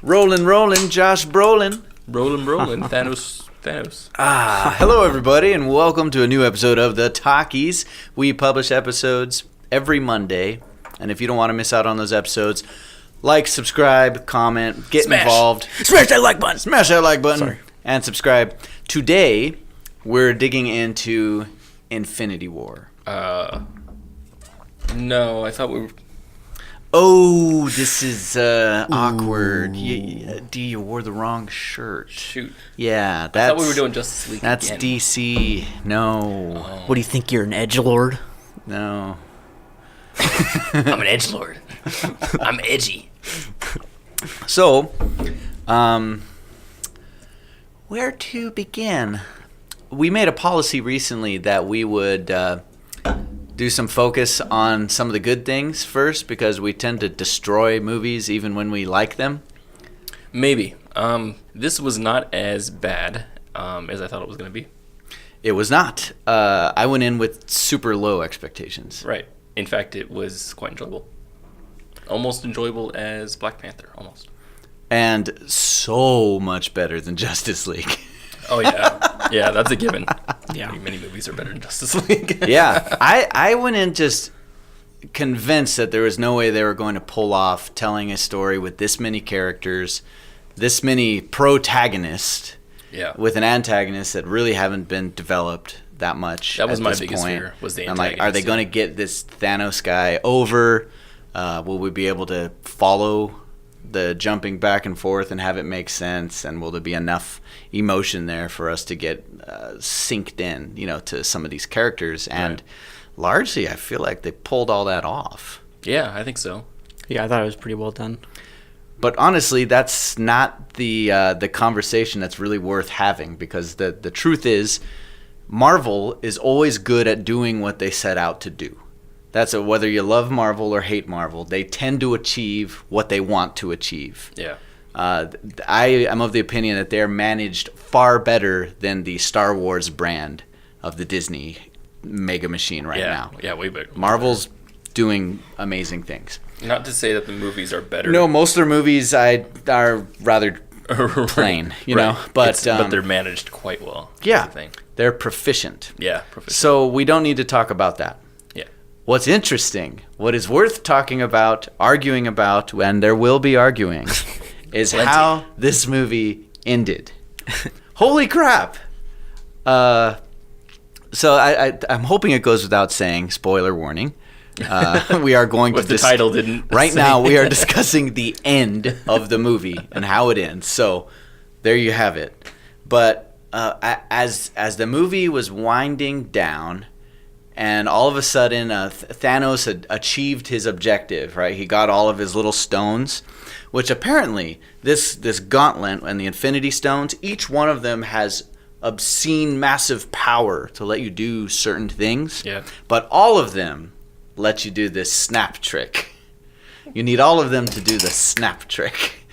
Rolling, Josh Brolin. Rolling, Thanos. Hello everybody, and welcome to a new episode of The Talkies. We publish episodes every Monday, and if you don't want to miss out on those episodes, like, subscribe, comment, get involved. Smash that like button. Smash that like button. Sorry. And subscribe. Today, we're digging into Infinity War. No, I thought we were... Oh, this is awkward. You wore the wrong shirt. Shoot. Yeah, I thought we were doing Justice League That's again. DC. No. Oh. What do you think? You're an edgelord? No. I'm an edgelord. I'm edgy. So, where to begin? We made a policy recently that we would do some focus on some of the good things first, because we tend to destroy movies even when we like them. Maybe. This was not as bad as I thought it was going to be. It was not. I went in with super low expectations. Right. In fact, it was quite enjoyable. Almost enjoyable as Black Panther, almost. And so much better than Justice League. Oh, yeah. Yeah, that's a given. Yeah. Many movies are better than Justice League. Yeah. I went in just convinced that there was no way they were going to pull off telling a story with this many characters, this many protagonists, Yeah. with an antagonist that really haven't been developed that much. That was at my this biggest point. fear, was the I'm like, antagonist, are they yeah. going to get this Thanos guy over? Will we be able to follow the jumping back and forth and have it make sense? And will there be enough emotion there for us to get synced in, to some of these characters? And largely, I feel like they pulled all that off. Yeah, I think so. Yeah, I thought it was pretty well done. But honestly, that's not the conversation that's really worth having, because the truth is, Marvel is always good at doing what they set out to do. That's whether you love Marvel or hate Marvel, they tend to achieve what they want to achieve. Yeah. I am of the opinion that they're managed far better than the Star Wars brand of the Disney mega machine now. Yeah, way better. Marvel's doing amazing things. Not to say that the movies are better. No, most of their movies are rather plain, know. But they're managed quite well. Yeah, That's the thing. they're proficient. Yeah, proficient. So we don't need to talk about that. Yeah. What's interesting, what is worth talking about, arguing about, and there will be arguing, is how this movie ended. Holy crap! So I'm hoping it goes without saying, spoiler warning. We are going to the title didn't right say. now we are discussing the end of the movie and how it ends. So there you have it. But as the movie was winding down, and all of a sudden Thanos had achieved his objective, right? He got all of his little stones, which apparently this gauntlet and the Infinity Stones, each one of them has obscene massive power to let you do certain things. Yeah. But all of them let you do this snap trick. You need all of them to do the snap trick.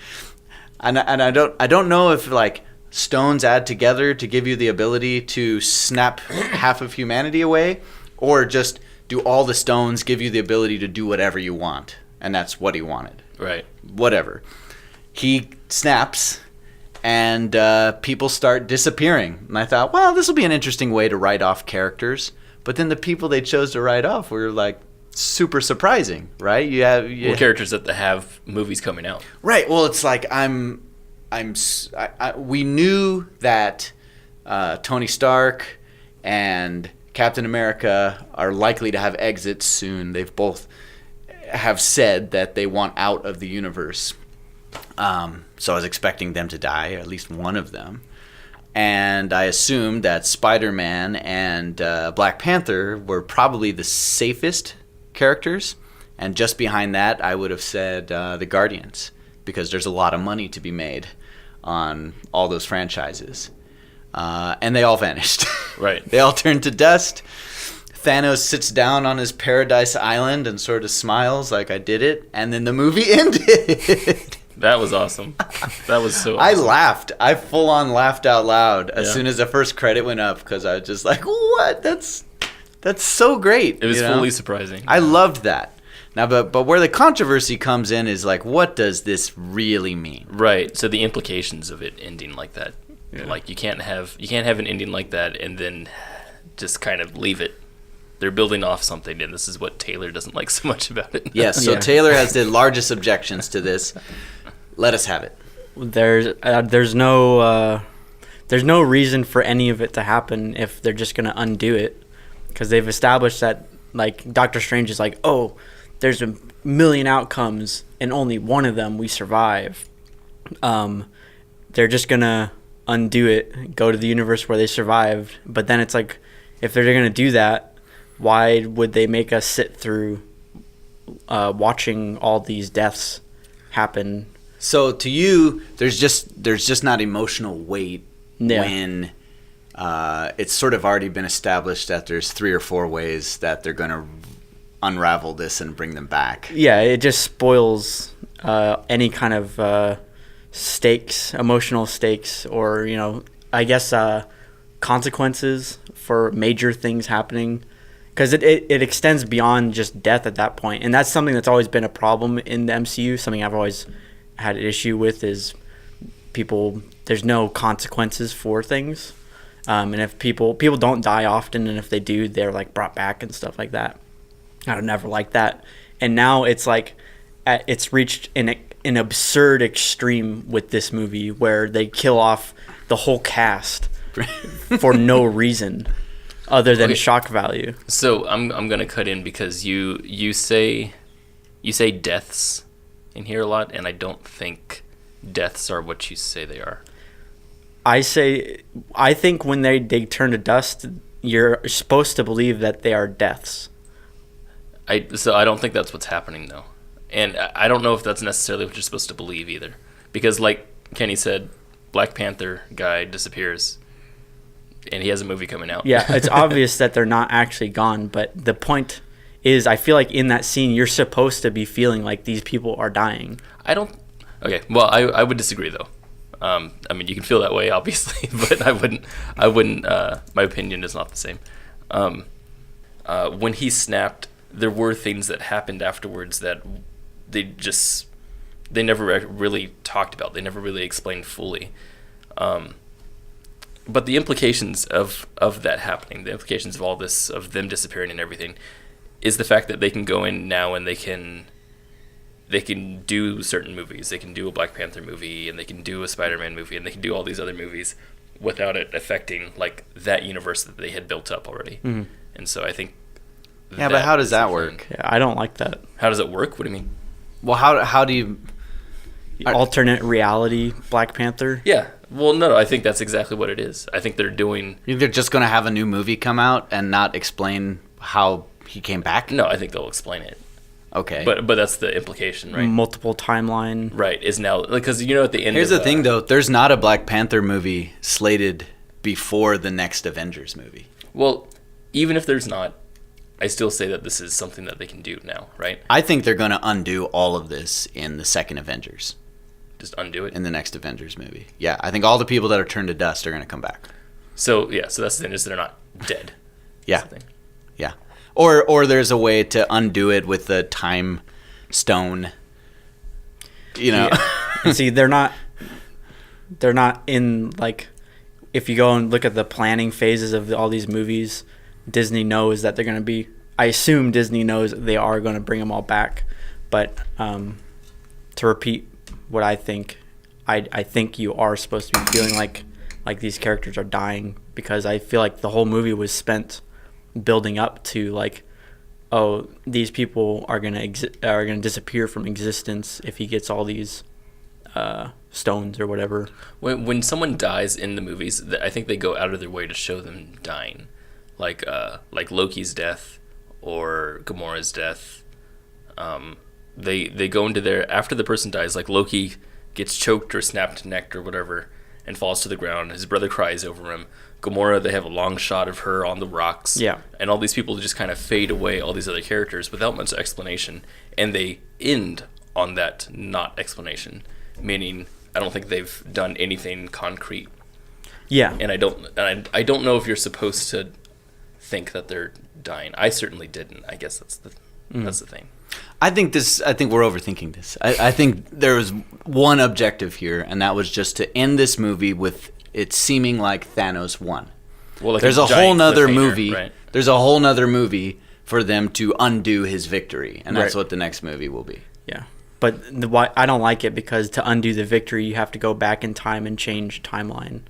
And I don't know if like stones add together to give you the ability to snap half of humanity away, or just do all the stones give you the ability to do whatever you want. And that's what he wanted. Right. Whatever. He snaps, and people start disappearing. And I thought, well, this will be an interesting way to write off characters. But then the people they chose to write off were like super surprising, right? Well, characters that have movies coming out. Right. Well, it's like we knew that Tony Stark and Captain America are likely to have exits soon. They've both have said that they want out of the universe. So I was expecting them to die, at least one of them. And I assumed that Spider-Man and Black Panther were probably the safest characters. And just behind that, I would have said the Guardians, because there's a lot of money to be made on all those franchises. And they all vanished. Right. They all turned to dust. Thanos sits down on his paradise island and sort of smiles like, I did it. And then the movie ended. That was awesome. That was so awesome. I laughed. I full on laughed out loud as soon as the first credit went up, because I was just like, what? That's so great. It was fully surprising. I loved that. Now, but where the controversy comes in is like, what does this really mean? Right. So the implications of it ending like that, like you can't have an ending like that and then just kind of leave it. They're building off something, and this is what Taylor doesn't like so much about it. Yes. So Taylor has the largest objections to this. Let us have it. There's no reason for any of it to happen if they're just gonna undo it, because they've established that, like, Doctor Strange is like, oh, there's a million outcomes and only one of them we survive. They're just gonna undo it, go to the universe where they survived. But then it's like, if they're gonna do that, why would they make us sit through watching all these deaths happen? So to you, there's just not emotional weight when it's sort of already been established that there's 3 or 4 ways that they're going to unravel this and bring them back. Yeah, it just spoils any kind of stakes, emotional stakes, or, I guess consequences for major things happening. Because it extends beyond just death at that point. And that's something that's always been a problem in the MCU. Something I've always had an issue with is there's no consequences for things. And if people don't die often, and if they do, they're like brought back and stuff like that. I would never like that. And now it's like it's reached an absurd extreme with this movie where they kill off the whole cast for no reason other than shock value. So I'm gonna cut in because you say deaths in here a lot, and I don't think deaths are what you say they are. I think when they turn to dust, you're supposed to believe that they are deaths. So I don't think that's what's happening, though. And I don't know if that's necessarily what you're supposed to believe either. Because like Kenny said, Black Panther guy disappears, and he has a movie coming out. Yeah, it's obvious that they're not actually gone, but the point is, I feel like in that scene, you're supposed to be feeling like these people are dying. Okay, well, I would disagree, though. I mean, you can feel that way, obviously, but I wouldn't, my opinion is not the same. When he snapped, there were things that happened afterwards that they never really talked about. They never really explained fully. But the implications of that happening, the implications of all this, of them disappearing and everything, is the fact that they can go in now and they can do certain movies. They can do a Black Panther movie, and they can do a Spider-Man movie, and they can do all these other movies without it affecting like that universe that they had built up already. Mm-hmm. And so I think. Yeah, but how does that work? Yeah, I don't like that. How does it work? What do you mean? Well, how do you alternate reality Black Panther? Yeah. Well, no, I think that's exactly what it is. I think they're doing. They're just going to have a new movie come out and not explain how he came back? No, I think they'll explain it. Okay. But that's the implication, right? Multiple timeline. Right, is now, because at the end Here's the thing, though. There's not a Black Panther movie slated before the next Avengers movie. Well, even if there's not, I still say that this is something that they can do now, right? I think they're going to undo all of this in the second Avengers. Just undo it? In the next Avengers movie. Yeah, I think all the people that are turned to dust are going to come back. So that's the thing, is they're not dead. Yeah. Yeah. Or there's a way to undo it with the time stone. Yeah. And see, they're not in, like, if you go and look at the planning phases of all these movies, Disney knows that they're going to be, I assume Disney knows they are going to bring them all back. But to repeat what I think, I think you are supposed to be feeling like these characters are dying, because I feel like the whole movie was spent building up to, like, oh, these people are gonna disappear from existence if he gets all these stones or whatever. When someone dies in the movies, I think they go out of their way to show them dying, like Loki's death or Gamora's death. They go into there after the person dies, like Loki gets choked or snapped necked or whatever and falls to the ground. His brother cries over him. Gamora, they have a long shot of her on the rocks. Yeah. And all these people just kind of fade away, all these other characters, without much explanation. And they end on that not explanation, meaning I don't think they've done anything concrete. Yeah. And I don't know if you're supposed to think that they're dying. I certainly didn't. I guess that's the thing. I think we're overthinking this. I think there was one objective here, and that was just to end this movie with it seeming like Thanos won. Well, like there's a whole nother cliffhanger, movie. right? There's a whole nother movie for them to undo his victory, and that's Right. what the next movie will be. Yeah. But why I don't like it because to undo the victory, you have to go back in time and change timeline.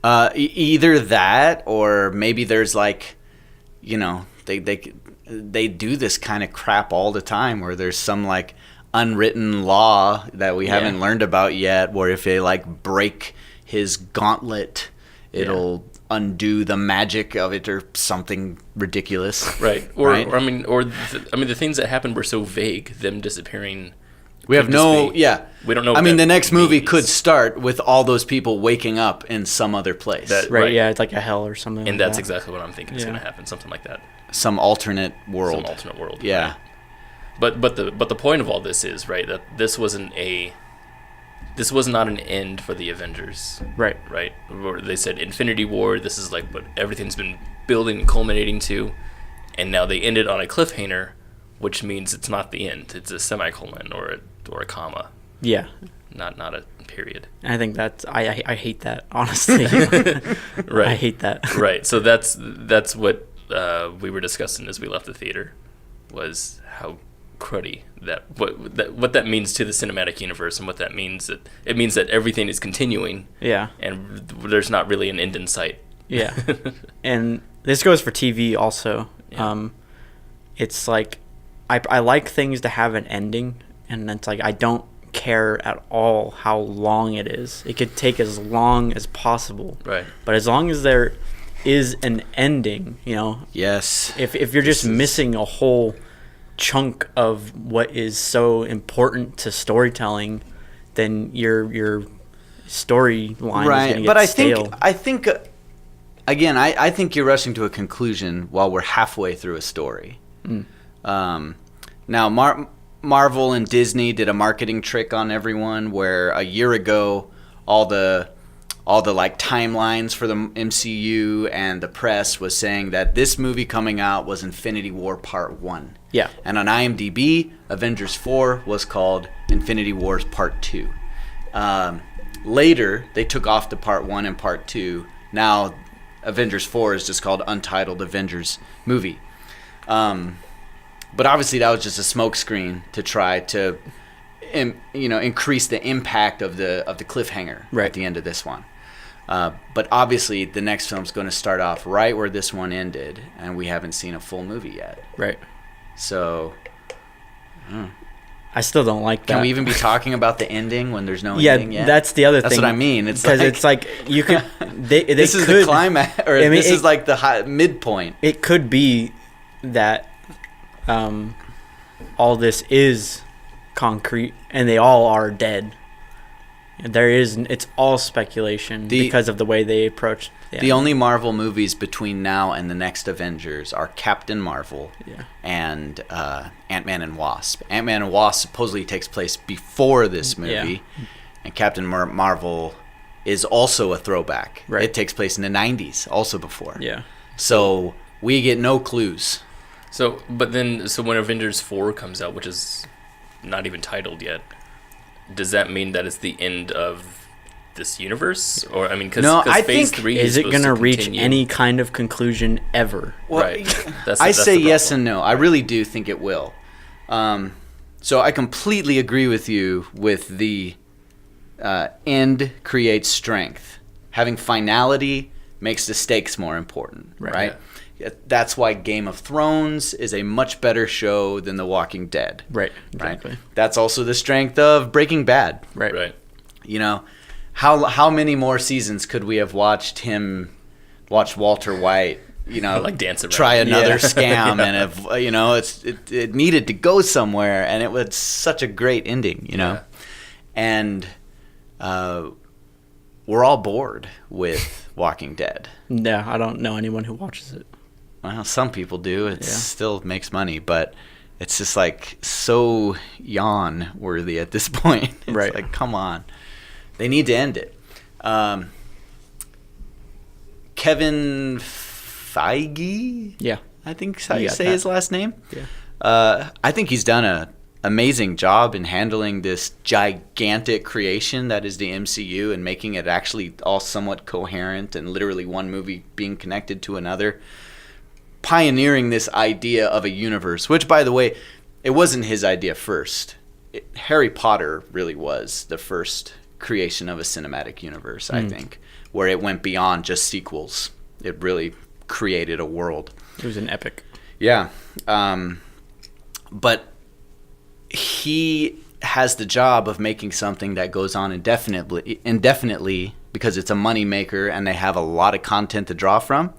Either that, or maybe there's like, they do this kind of crap all the time, where there's some like unwritten law that we haven't learned about yet, where if they like break his gauntlet, it'll undo the magic of it or something ridiculous. Right. Or the things that happened were so vague. Them disappearing. We have no, We don't know. I mean, the next movie means. could start with all those people waking up in some other place. Right. Yeah. It's like a hell or something. And like that's that. exactly what I'm thinking is going to happen. Something like that. Some alternate world. Some alternate world. Yeah. Right? But the point of all this is, right, that this was not an end for the Avengers. Right. Right. Where they said Infinity War. This is like what everything's been building and culminating to, and now they ended on a cliffhanger, which means it's not the end. It's a semicolon or a comma. Yeah. Not a period. I think that's I hate that, honestly. Right. I hate that. Right. So that's what we were discussing as we left the theater, was how cruddy what that means to the cinematic universe, and what that means. That it means that everything is continuing. Yeah. And there's not really an end in sight. Yeah. And this goes for TV also. Yeah. It's like I like things to have an ending, and it's like I don't care at all how long it is. It could take as long as possible. Right. But as long as there is an ending, Yes. if you're just missing a whole chunk of what is so important to storytelling, then your storyline is going to get but stale. I think again, I think you're rushing to a conclusion while we're halfway through a story. Now Marvel and Disney did a marketing trick on everyone, where a year ago all the like timelines for the MCU and the press was saying that this movie coming out was Infinity War Part 1. Yeah. And on IMDb, Avengers 4 was called Infinity Wars Part 2. Later, they took off the Part 1 and Part 2. Now, Avengers 4 is just called Untitled Avengers Movie. But obviously, that was just a smokescreen to try to, increase the impact of the cliffhanger at the end of this one. But obviously, the next film's going to start off right where this one ended, and we haven't seen a full movie yet. Right. So, I still don't like that. can we even be talking about the ending when there's no ending yet? Yeah, that's the other thing. That's what I mean. It's because like, it's like you could. They this is could, the climax, or this is like the midpoint. It could be that all this is concrete, and they all are dead. It's all speculation because of the way they approached. The only Marvel movies between now and the next Avengers are Captain Marvel and Ant-Man and Wasp. Ant-Man and Wasp supposedly takes place before this movie, and Captain Marvel is also a throwback. Right. It takes place in the 90s, also before. Yeah. So we get no clues. So when Avengers 4 comes out, which is not even titled yet, does that mean that it's the end of this universe? Or I mean, because Phase 3 is it going to reach continue. any kind of conclusion ever? Well, Right. I say yes problem. and no. I really do think it will. So I completely agree with you with the end creates strength. Having finality makes the stakes more important, right? That's why Game of Thrones is a much better show than The Walking Dead. Right. Exactly. Right? That's also the strength of Breaking Bad. Right. How many more seasons could we have watch Walter White, like dance around. try another scam, and it needed to go somewhere, and it was such a great ending, and we're all bored with Walking Dead. Yeah, I don't know anyone who watches it. Well, some people do. It still makes money, but it's just like so yawn worthy at this point. It's like, come on. They need to end it. Kevin Feige? Yeah. I think is how you say his last name. Yeah. I think he's done a amazing job in handling this gigantic creation that is the MCU and making it actually all somewhat coherent and literally one movie being connected to another. Pioneering this idea of a universe, which, by the way, it wasn't his idea first. Harry Potter really was the first creation of a cinematic universe, I think, where it went beyond just sequels. It really created a world. It was an epic. Yeah. But he has the job of making something that goes on indefinitely because it's a money maker and they have a lot of content to draw from.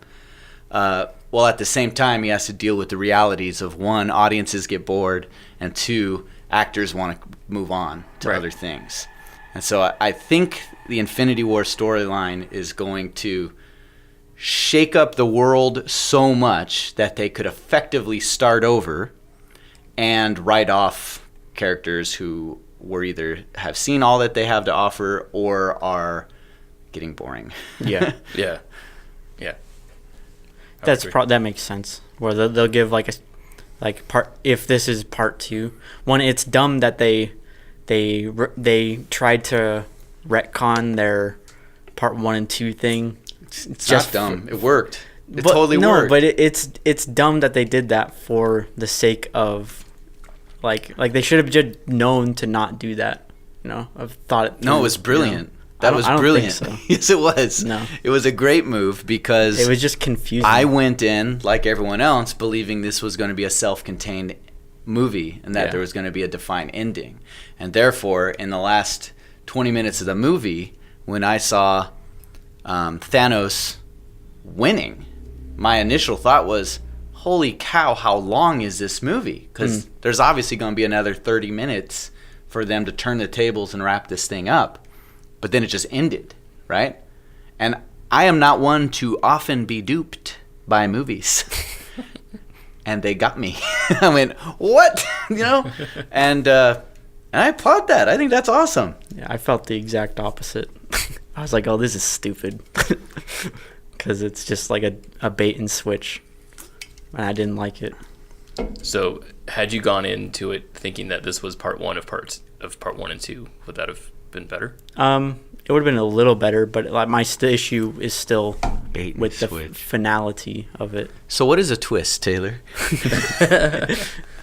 Well, at the same time, he has to deal with the realities of, one, audiences get bored, and two, actors want to move on to other things. And so I think the Infinity War storyline is going to shake up the world so much that they could effectively start over and write off characters who were either have seen all that they have to offer or are getting boring. Yeah. Yeah. That makes sense. Where they'll give if this is part 2. One, it's dumb that they tried to retcon their part 1 and 2 thing. It's just dumb. It worked. It totally worked. No, but it's dumb that they did that for the sake of like they should have just known to not do that. I've thought it. No, it was brilliant. That was brilliant. Think so. Yes, it was. No. It was a great move because it was just confusing. I went in, like everyone else, believing this was going to be a self-contained movie and that there was going to be a defined ending. And therefore, in the last 20 minutes of the movie, when I saw Thanos winning, my initial thought was, holy cow, how long is this movie? Because there's obviously going to be another 30 minutes for them to turn the tables and wrap this thing up. But then it just ended, right? And I am not one to often be duped by movies. And they got me. I went, what? And I applaud that. I think that's awesome. Yeah, I felt the exact opposite. I was like, oh, this is stupid. Because it's just like a bait and switch. And I didn't like it. So had you gone into it thinking that this was part 1 of part 1 and 2, would that have been better? It would have been a little better, but my issue is still Bait with the finality of it. So what is a twist, Taylor?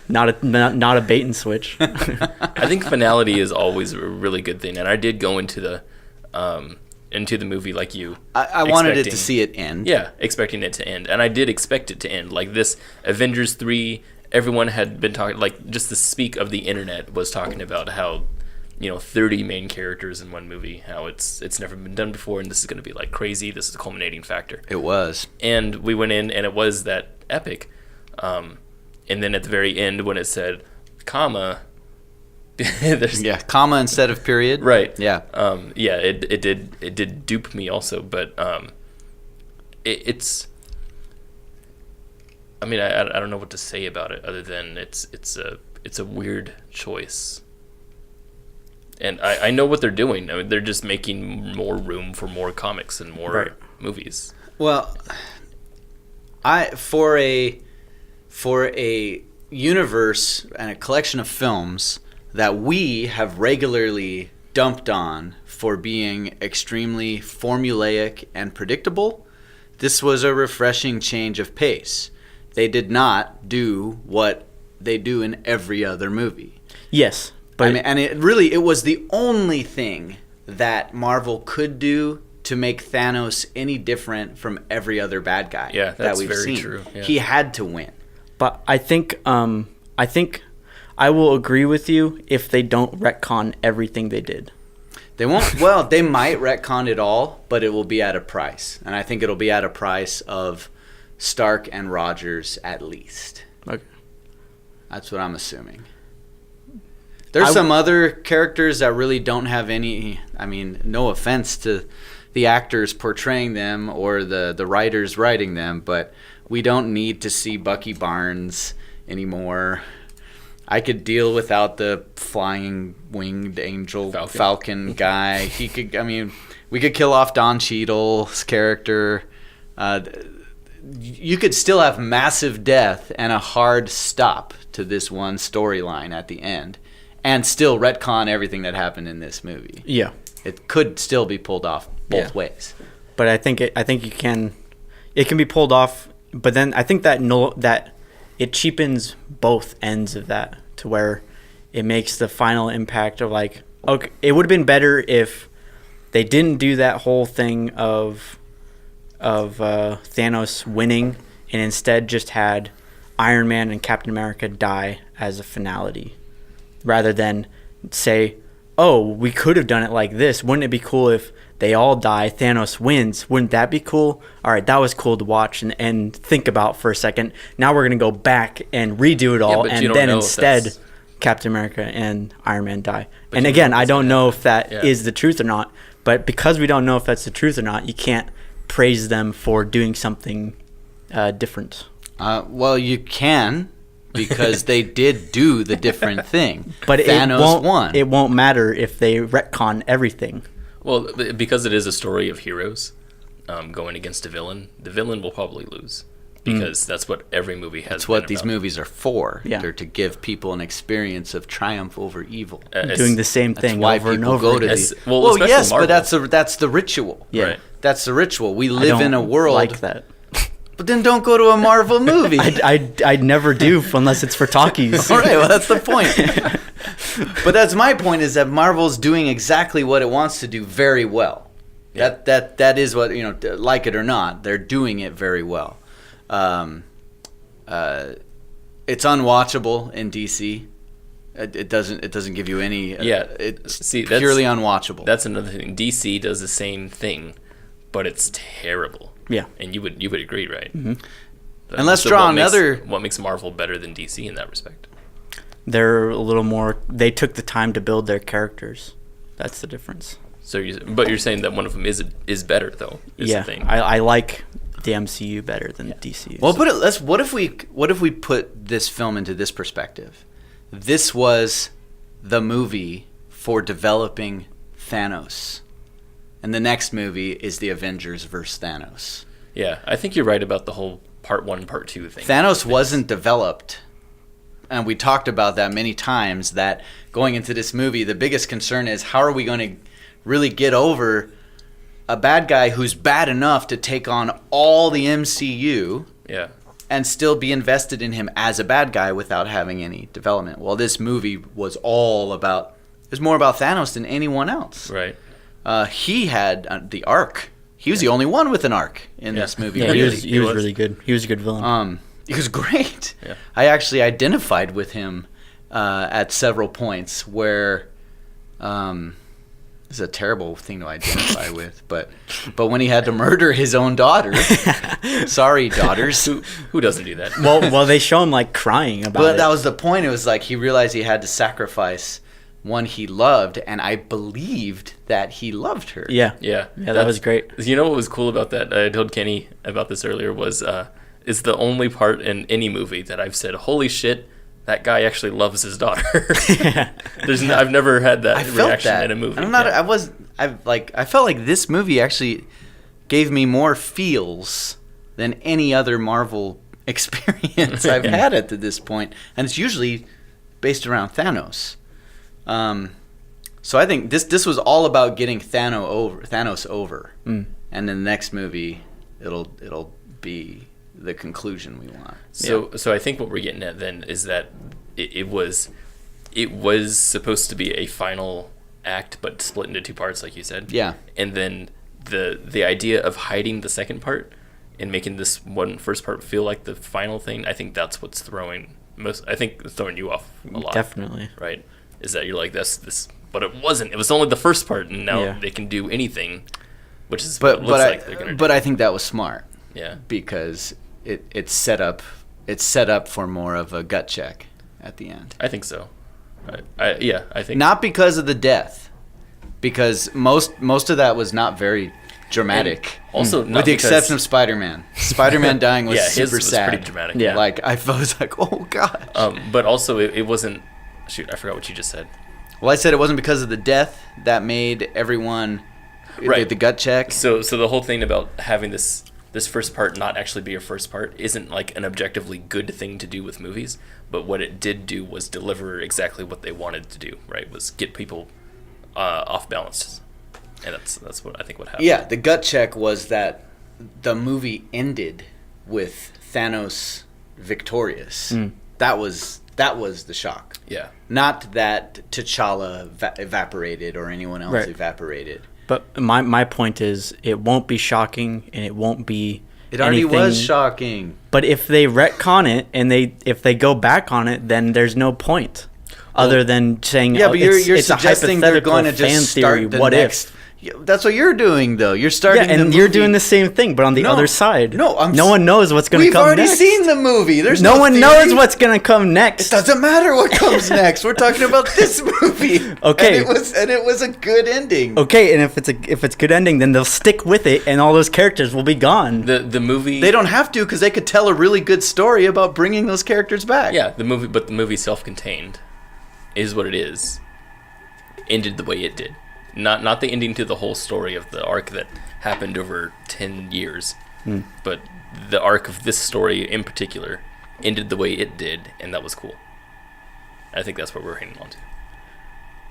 Not a bait and switch. I think finality is always a really good thing, and I did go into the movie like you. I wanted it to see it end. Yeah, expecting it to end, and I did expect it to end. Like this Avengers 3, everyone had been talking, like just the speak of the internet was talking about how 30 main characters in one movie, how it's never been done before, and this is going to be like crazy. This is a culminating factor. It was. And we went in, and it was that epic. And then at the very end, when it said, comma, comma instead of period. Right. Yeah. It did dupe me also, but it's. I mean, I don't know what to say about it other than it's a weird choice. And I know what they're doing. I mean, they're just making more room for more comics and more movies. Well, for a universe and a collection of films that we have regularly dumped on for being extremely formulaic and predictable, this was a refreshing change of pace. They did not do what they do in every other movie. Yes. But it was the only thing that Marvel could do to make Thanos any different from every other bad guy that we've very seen. True. Yeah. He had to win. But I think I will agree with you if they don't retcon everything they did. They won't. Well, they might retcon it all, but it will be at a price, and I think it'll be at a price of Stark and Rogers at least. Okay. That's what I'm assuming. There's some other characters that really don't have any, no offense to the actors portraying them or the writers writing them, but we don't need to see Bucky Barnes anymore. I could deal without the flying winged angel Falcon guy. We could kill off Don Cheadle's character. you could still have massive death and a hard stop to this one storyline at the end, and still retcon everything that happened in this movie. Yeah. It could still be pulled off both ways. But I think it can be pulled off. But then I think that it cheapens both ends of that to where it makes the final impact of like, okay, it would have been better if they didn't do that whole thing of Thanos winning and instead just had Iron Man and Captain America die as a finality, rather than say, oh, we could have done it like this. Wouldn't it be cool if they all die, Thanos wins? Wouldn't that be cool? All right, that was cool to watch and think about for a second. Now we're going to go back and redo it all, and then instead Captain America and Iron Man die. And again, I don't know if that is the truth or not, but because we don't know if that's the truth or not, you can't praise them for doing something different. Well, you can, because they did do the different thing. But Thanos won. It won't matter if they retcon everything. Well, because it is a story of heroes going against a villain, the villain will probably lose. Because that's what every movie has. That's what these movies are for. Yeah. They're to give people an experience of triumph over evil. Doing the same thing over and over go to again. these. Well, yes, Marvel. But that's the ritual. Yeah. Right. That's the ritual. We live in a world like that. But then don't go to a Marvel movie. I'd never do unless it's for talkies. All right, well, that's the point. But that's my point, is that Marvel's doing exactly what it wants to do very well. Yeah. That is what, like it or not, they're doing it very well. It's unwatchable in DC. It doesn't give you any. It's purely unwatchable. That's another thing. DC does the same thing, but it's terrible. Yeah, and you would agree, right? Mm-hmm. And let's draw another. What makes Marvel better than DC in that respect? They're a little more. They took the time to build their characters. That's the difference. So, you're saying that one of them is better though? Yeah, the thing. I like the MCU better than DC. Well, what if we put this film into this perspective? This was the movie for developing Thanos, and the next movie is the Avengers versus Thanos. Yeah, I think you're right about the whole part 1, part 2 thing. Thanos wasn't developed, and we talked about that many times, that going into this movie, the biggest concern is how are we going to really get over a bad guy who's bad enough to take on all the MCU, and still be invested in him as a bad guy without having any development. Well, this movie was more about Thanos than anyone else. Right. He had the arc. He was the only one with an arc in this movie. Yeah, he was really good. He was a good villain. He was great. Yeah. I actually identified with him at several points where. It's a terrible thing to identify with, but when he had to murder his own daughter, sorry, daughters. Who doesn't do that? Well, they show him like crying about it. But that was the point. It was like he realized he had to sacrifice one he loved, and I believed that he loved her. Yeah, that was great. You know what was cool about that? I told Kenny about this earlier. Was it's the only part in any movie that I've said, "Holy shit." That guy actually loves his daughter. I've never had that reaction in a movie. I felt like this movie actually gave me more feels than any other Marvel experience I've had at this point, and it's usually based around Thanos. So I think this was all about getting Thanos over, and in the next movie it'll be the conclusion we want. So I think what we're getting at then is that it was supposed to be a final act, but split into 2 parts, like you said. Yeah. And then the idea of hiding the second part and making this first part feel like the final thing, I think that's what's throwing you off a lot. Definitely. Right? Is that you're like this, but it wasn't. It was only the first part, and now they can do anything, which is what it looks like they're gonna do. But I think that was smart. Yeah. Because it's set up for more of a gut check at the end. I think so. I think not because of the death, because most of that was not very dramatic. And also, with the exception of Spider-Man. Spider-Man dying was super sad. Pretty dramatic. Yeah, like I was like, oh gosh. But also, it wasn't. Shoot, I forgot what you just said. Well, I said it wasn't because of the death that made everyone the gut check. So the whole thing about having this this first part not actually be a first part isn't like an objectively good thing to do with movies, but what it did do was deliver exactly what they wanted to do, right? Was get people off balance. And that's what I think what happened. Yeah, the gut check was that the movie ended with Thanos victorious. That was the shock. Yeah. Not that T'Challa evaporated or anyone else evaporated. But my point is, it won't be shocking, and it won't be. It already anything. was shocking. But if they retcon it and if they go back on it, then there's no point, other than saying, yeah. But you're it's suggesting they're going to just start the next. That's what you're doing, though. You're starting. Yeah, and you're doing the same thing, but on the other side. No, no one knows what's going to come next. We've already seen the movie. There's no one knows what's going to come next. It doesn't matter what comes next. We're talking about this movie. Okay, and it was a good ending. Okay, and if it's good ending, then they'll stick with it, and all those characters will be gone. The movie. They don't have to, because they could tell a really good story about bringing those characters back. Yeah, the movie self-contained is what it is. Ended the way it did. Not the ending to the whole story of the arc that happened over 10 years, but the arc of this story in particular ended the way it did, and that was cool. I think that's what we're hanging on to.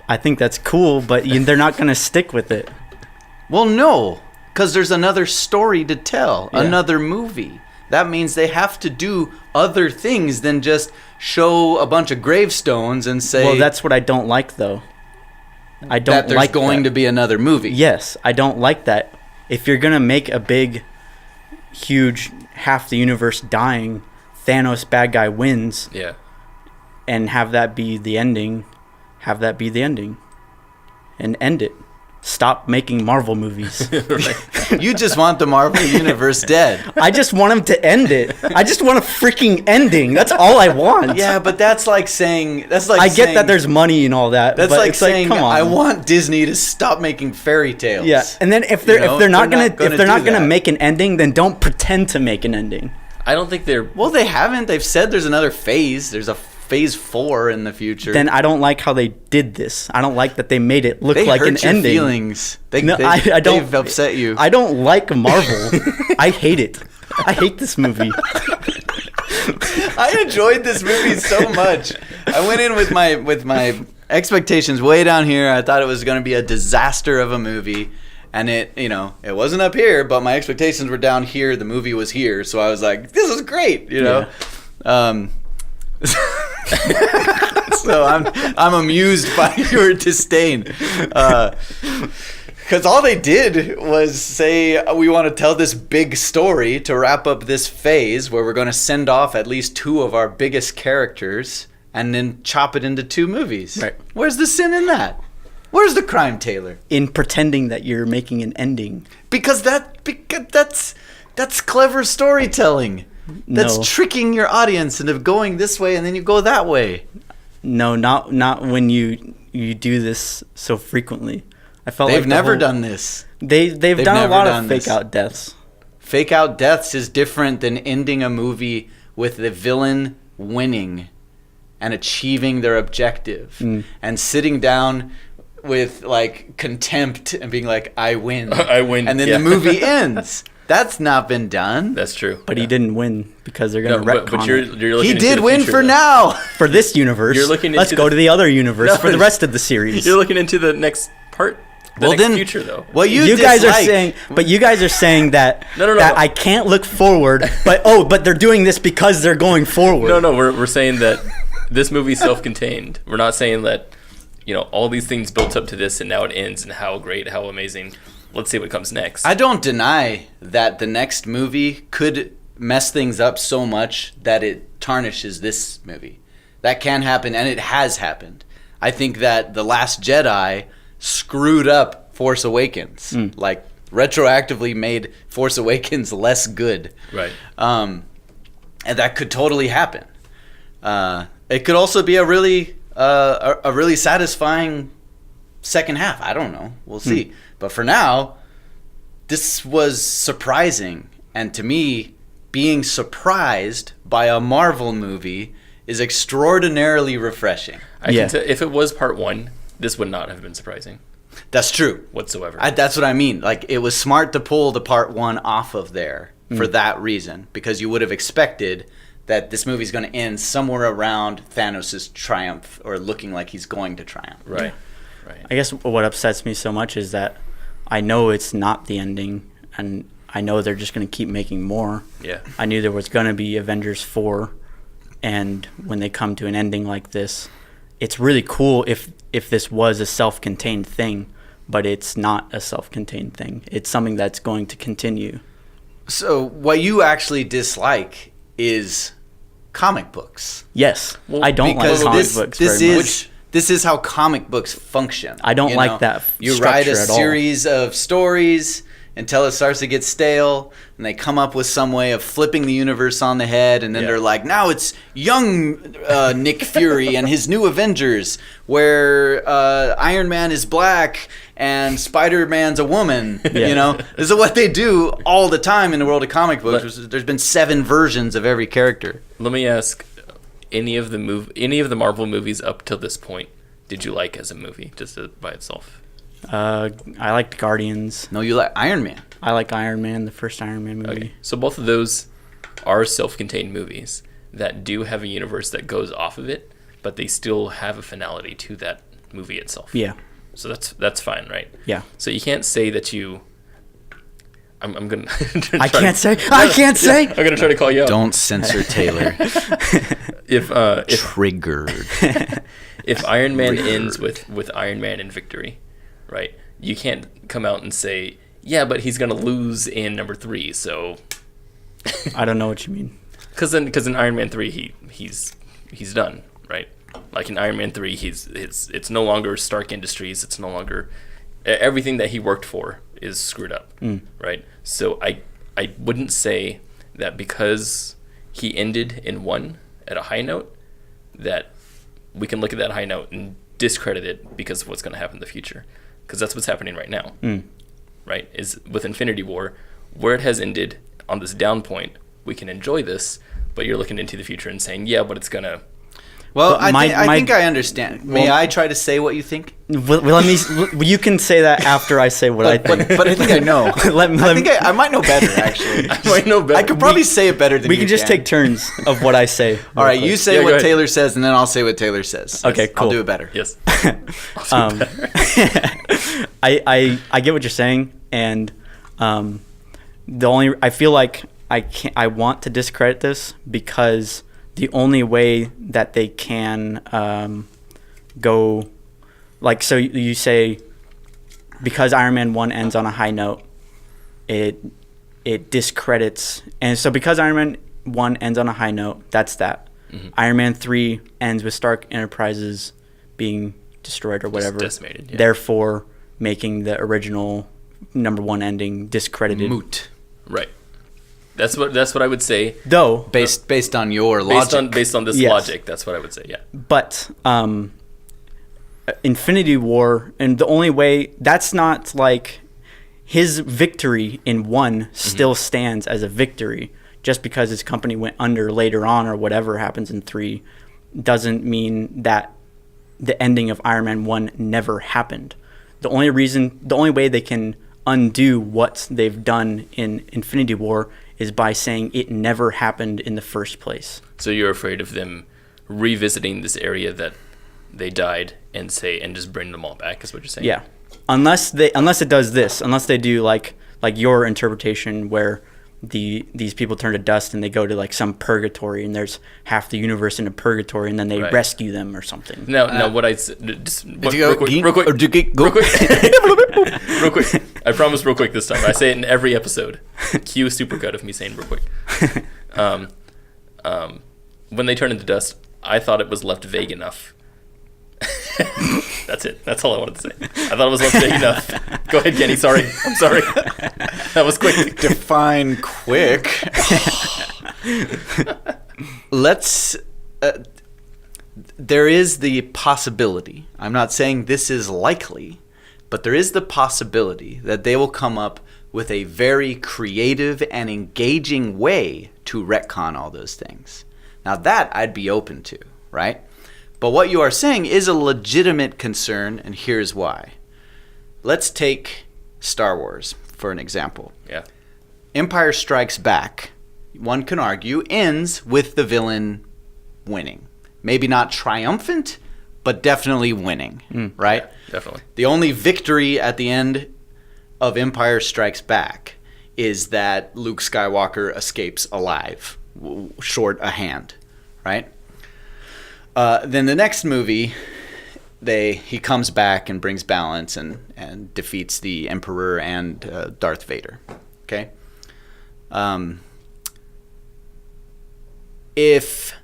I think that's cool, but they're not going to stick with it. Well, no, because there's another story to tell, another movie. That means they have to do other things than just show a bunch of gravestones and say... Well, that's what I don't like, though. I don't that there's like going to be another movie. Yes, I don't like that. If you're going to make a big, huge, half the universe dying, Thanos bad guy wins, and have that be the ending, and end it. Stop making Marvel movies. You just want the Marvel universe dead. I just want them to end it. I just want a freaking ending. That's all I want. Yeah, but that's like saying... I get that there's money and all that. That's but like it's saying, come on. I want Disney to stop making fairy tales. Yeah, and then if they're not gonna make an ending, then don't pretend to make an ending. I don't think they're... Well, they haven't. They've said there's another phase. There's a phase 4 in the future. Then I don't like how they did this. I don't like that they made it look like an ending. They hurt your feelings. I don't. They've upset you. I don't like Marvel. I hate it. I hate this movie. I enjoyed this movie so much. I went in with my expectations way down here. I thought it was going to be a disaster of a movie. And it wasn't up here, but my expectations were down here. The movie was here. So I was like, this is great, Yeah. So I'm amused by your disdain, because all they did was say, we want to tell this big story to wrap up this phase where we're going to send off at least 2 of our biggest characters and then chop it into 2 movies. Right. Where's the sin in that? Where's the crime, Taylor? In pretending that you're making an ending. Because that's clever storytelling. That's tricking your audience into going this way and then you go that way. No, not when you do this so frequently. I felt they've never done this. They've done a lot of fake out deaths. Fake out deaths is different than ending a movie with the villain winning and achieving their objective and sitting down with like contempt and being like, I win. I win. And then the movie ends. That's not been done. That's true. But he didn't win because they're going to retcon but you're looking He into did the win future, for though. now. For this universe. You're looking Let's into go to the other universe for the rest of the series. You're looking into the next part. Next future, though. Well, you guys are saying that No. that I can't look forward, but they're doing this because they're going forward. No, we're saying that this movie's self-contained. We're not saying that all these things built up to this and now it ends and how great, how amazing. Let's see what comes next. I don't deny that the next movie could mess things up so much that it tarnishes this movie. That can happen, and it has happened. I think that The Last Jedi screwed up Force Awakens. Like, retroactively made Force Awakens less good. Right. And that could totally happen. It could also be a really satisfying second half. I don't know. We'll see. But for now, this was surprising. And to me, being surprised by a Marvel movie is extraordinarily refreshing. I can tell, if it was part 1, this would not have been surprising. That's true. Whatsoever. That's what I mean. Like, it was smart to pull the part 1 off of there for that reason, because you would have expected that this movie's going to end somewhere around Thanos' triumph, or looking like he's going to triumph. Right. I guess what upsets me so much is that I know it's not the ending, and I know they're just going to keep making more. Yeah. I knew there was going to be Avengers 4, and when they come to an ending like this, it's really cool if this was a self-contained thing, but it's not a self-contained thing. It's something that's going to continue. So what you actually dislike is comic books. Yes, I don't like comic books very much. This is how comic books function. I don't like that You structure write a at all. series of stories until it starts to get stale, and they come up with some way of flipping the universe on the head, and then they're like, now it's young Nick Fury and his new Avengers, where Iron Man is black and Spider-Man's a woman. Yeah. You know, this is what they do all the time in the world of comic books. There's been 7 versions of every character. Let me ask, any of the Marvel movies up till this point, did you like as a movie, just by itself? I liked Guardians. No, you like Iron Man. I like Iron Man, the first Iron Man movie. Okay. So both of those are self-contained movies that do have a universe that goes off of it, but they still have a finality to that movie itself. Yeah. So that's fine, right? Yeah. So you can't say that you. I'm gonna. I can't say. I'm gonna try to call you out. Don't censor Taylor. If Triggered. if Iron Man ends with Iron Man in victory, right? You can't come out and say, yeah, but he's gonna lose in number 3. So I don't know what you mean. because in Iron Man 3 he's done, right? Like in Iron Man 3 it's no longer Stark Industries. It's no longer everything that he worked for is screwed up, right? So I wouldn't say that because he ended in 1 at a high note that we can look at that high note and discredit it because of what's going to happen in the future, because that's what's happening right now, right? Is with Infinity War, where it has ended on this down point, we can enjoy this, but you're looking into the future and saying, yeah, but it's gonna. Well, But I think I understand. May I try to say what you think? Let me. You can say that after I say what I think. But I think I know. I might know better, actually. I might know better. I could probably say it better than we you can just take turns of what I say. All right, you say Yeah, go what ahead. Taylor says, and then I'll say what Taylor says. Okay, cool. I'll do it better. Yes. I get what you're saying, and I feel like I want to discredit this because the only way that they can go, like, so you say because Iron Man 1 ends on a high note, it discredits, and so because Iron Man 1 ends on a high note, that's that. Iron Man 3 ends with Stark Enterprises being destroyed or whatever, decimated, yeah. Therefore making the original number 1 ending discredited. Moot. Right. That's what I would say. Though Based on your logic. Based on this Yes. logic, that's what I would say. Yeah. But Infinity War, and the only way, that's not like his victory in 1 still stands as a victory. Just because his company went under later on or whatever happens in 3 doesn't mean that the ending of Iron Man 1 never happened. The only way they can undo what they've done in Infinity War is by saying it never happened in the first place. So you're afraid of them revisiting this area that they died and just bring them all back, is what you're saying? Yeah. Unless it does this, unless they do like your interpretation where these people turn to dust and they go to like some purgatory and there's half the universe in a purgatory and then they Right. rescue them or something. Now what I just Real quick. real quick. I promise, real quick this time. I say it in every episode. Cue supercut of me saying real quick. When they turn into dust, I thought it was left vague enough. That's it. That's all I wanted to say. I thought it was left vague enough. Go ahead, Kenny. Sorry. I'm sorry. That was quick. Define quick. Let's. There is the possibility. I'm not saying this is likely, but there is the possibility that they will come up with a very creative and engaging way to retcon all those things. Now that I'd be open to, right? But what you are saying is a legitimate concern, and here's why. Let's take Star Wars for an example. Yeah. Empire Strikes Back, one can argue, ends with the villain winning. Maybe not triumphant, but definitely winning, right? Yeah, definitely. The only victory at the end of Empire Strikes Back is that Luke Skywalker escapes alive, short a hand, right? Then the next movie, he comes back and brings balance and defeats the Emperor and Darth Vader. Okay, if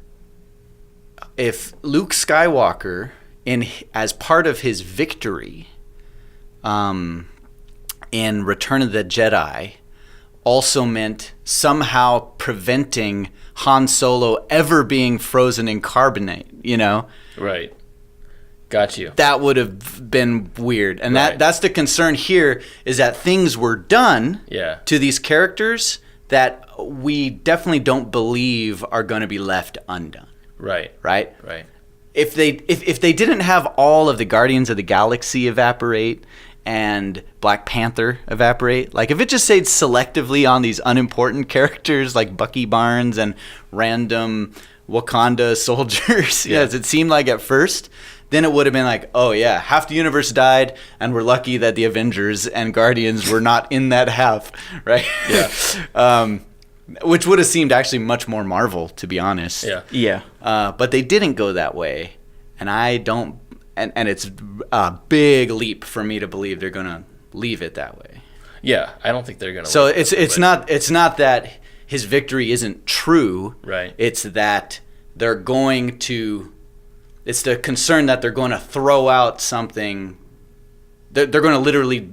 Luke Skywalker, as part of his victory, in Return of the Jedi, also meant somehow preventing Han Solo ever being frozen in carbonite, Right. Got you. That would have been weird. And Right. that's the concern here, is that things were done to these characters that we definitely don't believe are going to be left undone. Right. Right? Right. If they didn't have all of the Guardians of the Galaxy evaporate and Black Panther evaporate, like if it just stayed selectively on these unimportant characters like Bucky Barnes and random Wakanda soldiers, as it seemed like at first, then it would have been like, oh yeah, half the universe died, and we're lucky that the Avengers and Guardians were not in that half, right? Yeah. Which would have seemed actually much more Marvel, to be honest. Yeah. Yeah. But they didn't go that way, and I don't. And it's a big leap for me to believe they're gonna leave it that way. Yeah, I don't think they're gonna. So it's not that his victory isn't true. Right. It's that they're going to. It's the concern that they're going to throw out something. They're going to literally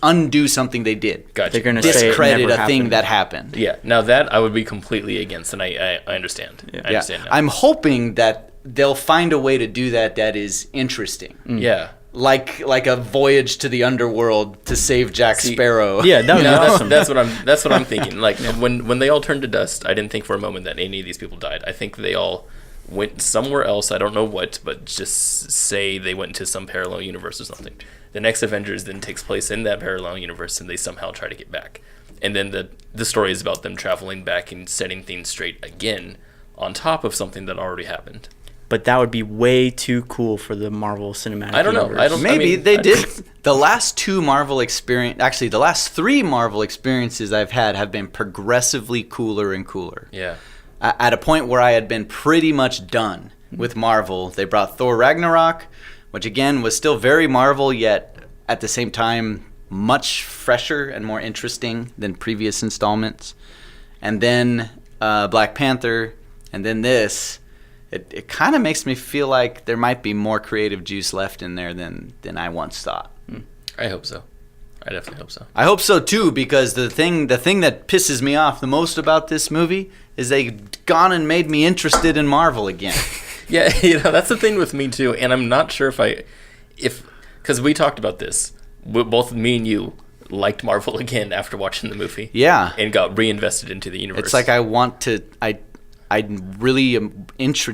undo something they did. Gotcha. They're going to say discredit it never a thing happened. that happened. Yeah. Now that I would be completely against, and I understand. I understand now. I'm hoping that they'll find a way to do that is interesting. Yeah. Like a voyage to the underworld to save Jack Sparrow. Yeah, that would be awesome. That's what I'm thinking. Like when they all turned to dust, I didn't think for a moment that any of these people died. I think they all went somewhere else. I don't know what, but just say they went into some parallel universe or something. The next Avengers then takes place in that parallel universe, and they somehow try to get back. And then the story is about them traveling back and setting things straight again on top of something that already happened. But that would be way too cool for the Marvel Cinematic I don't know. Universe. Maybe they did. The last two Marvel actually the last three Marvel experiences I've had have been progressively cooler and cooler. Yeah. At a point where I had been pretty much done with Marvel, they brought Thor Ragnarok, which again was still very Marvel, yet at the same time much fresher and more interesting than previous installments. And then Black Panther, and then this. It kind of makes me feel like there might be more creative juice left in there than I once thought. I hope so. I definitely hope so. I hope so too, because the thing that pisses me off the most about this movie is they've gone and made me interested in Marvel again. Yeah, that's the thing with me too, and I'm not sure if because we talked about this, both me and you liked Marvel again after watching the movie. Yeah, and got reinvested into the universe. It's like I really am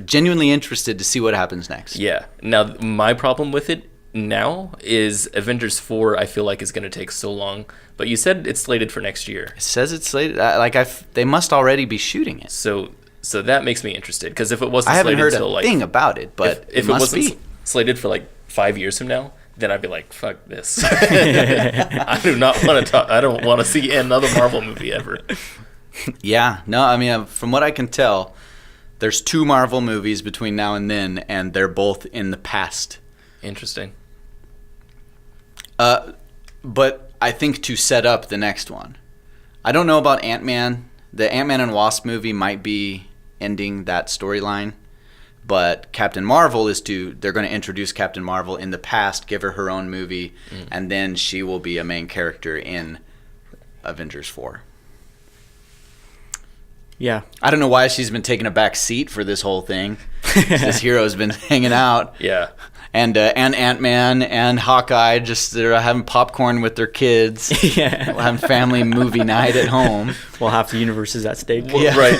genuinely interested to see what happens next. Yeah. Now, my problem with it now is Avengers 4, I feel like, is going to take so long. But you said it's slated for next year. It says it's slated. They must already be shooting it. So that makes me interested. Because if it wasn't I haven't slated heard until a thing about it, but if it must wasn't be slated for 5 years from now, then I'd be like, fuck this. I do not want to talk. I don't want to see another Marvel movie ever. Yeah, no, I mean, from what I can tell, there's 2 Marvel movies between now and then, and they're both in the past. Interesting. But I think to set up the next one. I don't know about Ant-Man. The Ant-Man and Wasp movie might be ending that storyline, but Captain Marvel they're going to introduce Captain Marvel in the past, give her her own movie, and then she will be a main character in Avengers 4. Yeah. I don't know why she's been taking a back seat for this whole thing. This hero's been hanging out. Yeah. and Ant-Man and Hawkeye just they're having popcorn with their kids. Yeah. Having family movie night at home. Well, half the universe is at stake. Well, right.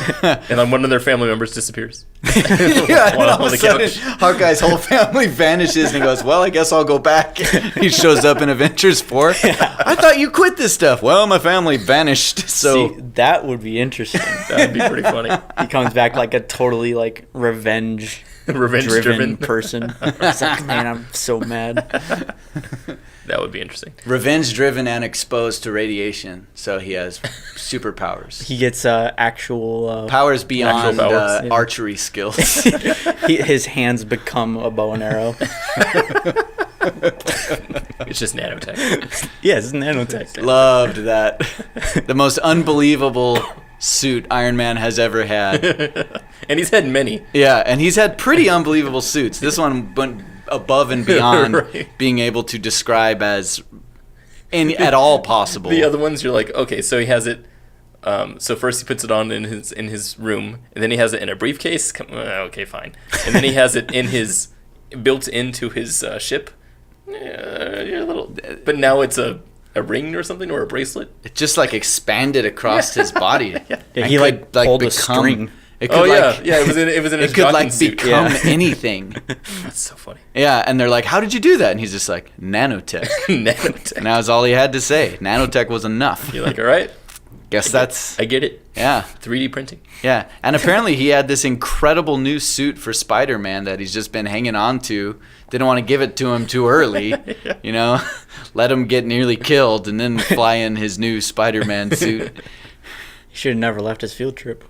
And then one of their family members disappears. Yeah, and all on of the a sudden, couch. Hawkeye's whole family vanishes, and he goes, "Well, I guess I'll go back." He shows up in Avengers 4. I thought you quit this stuff. Well, my family vanished, so See, that would be interesting. That'd be pretty funny. He comes back like a totally like revenge-driven person. It's like, man, I'm so mad. That would be interesting. revenge-driven and exposed to radiation, so he has superpowers. He gets actual Powers beyond Actual powers, yeah. archery skills. his hands become a bow and arrow. It's just nanotech. Yeah, it's nanotech. Loved that. The most unbelievable suit Iron Man has ever had. And he's had many. Yeah, and he's had pretty unbelievable suits. This one went above and beyond Right. being able to describe as at all possible. The other ones, you're like, okay, so he has it. So first he puts it on in his room, and then he has it in a briefcase. Okay, fine. And then he has it built into his ship. You're a little, but now it's a ring or something, or a bracelet. It just like expanded across his body. Yeah, And he like could, pulled a become- string. It could Oh like, yeah, it was in his it could jockeying like suit. become Yeah. anything. That's so funny. Yeah, and they're like, "How did you do that?" And he's just like, "Nanotech." Nanotech. And that was all he had to say. Nanotech was enough. You're like, all right, Guess that's I get it. yeah. 3D printing. Yeah, and apparently he had this incredible new suit for Spider-Man that he's just been hanging on to. Didn't want to give it to him too early, you know. Let him get nearly killed and then fly in his new Spider-Man suit. He should have never left his field trip.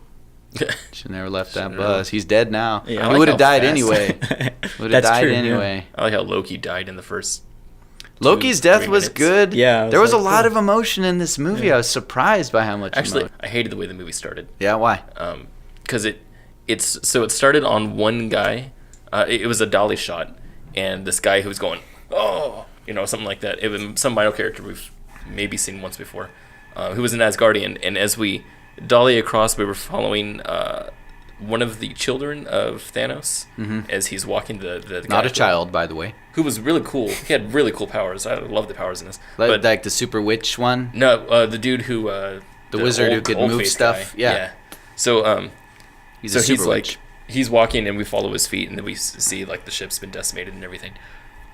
Should never left that Should've bus. He's dead now. Yeah, I He like would have how died fast- anyway. Would have That's died true, yeah. anyway. I like how Loki died in the first. Loki's 2-3 death was minutes. good. Yeah, it there was was a like, lot cool. of emotion in this movie. I was surprised by how much Actually, emotion. I hated the way the movie started. Yeah, why? Because it started on one guy. It was a dolly shot, and this guy who was going, oh, something like that. It was some minor character we've maybe seen once before, who was an Asgardian. And as we dolly across, we were following one of the children of Thanos as he's walking the Not guy a child, by the way. who was really cool. He had really cool powers. I love the powers in this. Like, But the super witch one. no, the dude who The wizard who could move old-faced stuff. guy. Yeah. So He's so a super he's witch. like he's walking and we follow his feet and then we see like the ship's been decimated and everything.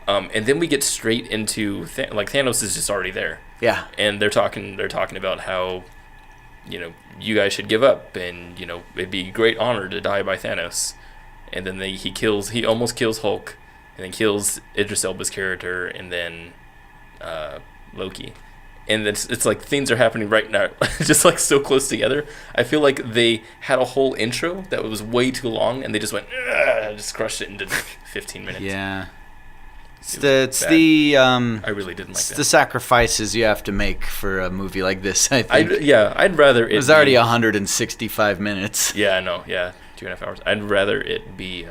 And then we get straight into like Thanos is just already there. Yeah. And they're talking about how you guys should give up and it'd be a great honor to die by Thanos. And then he almost kills Hulk and then kills Idris Elba's character and then Loki. And it's like things are happening right now, just like so close together. I feel like they had a whole intro that was way too long, and they just went, just crushed it into 15 minutes. Yeah. It's was the I really didn't like it's that. the sacrifices you have to make for a movie like this. I think I'd rather it was already 165 minutes. Yeah, I know. Yeah, 2.5 hours. I'd rather it be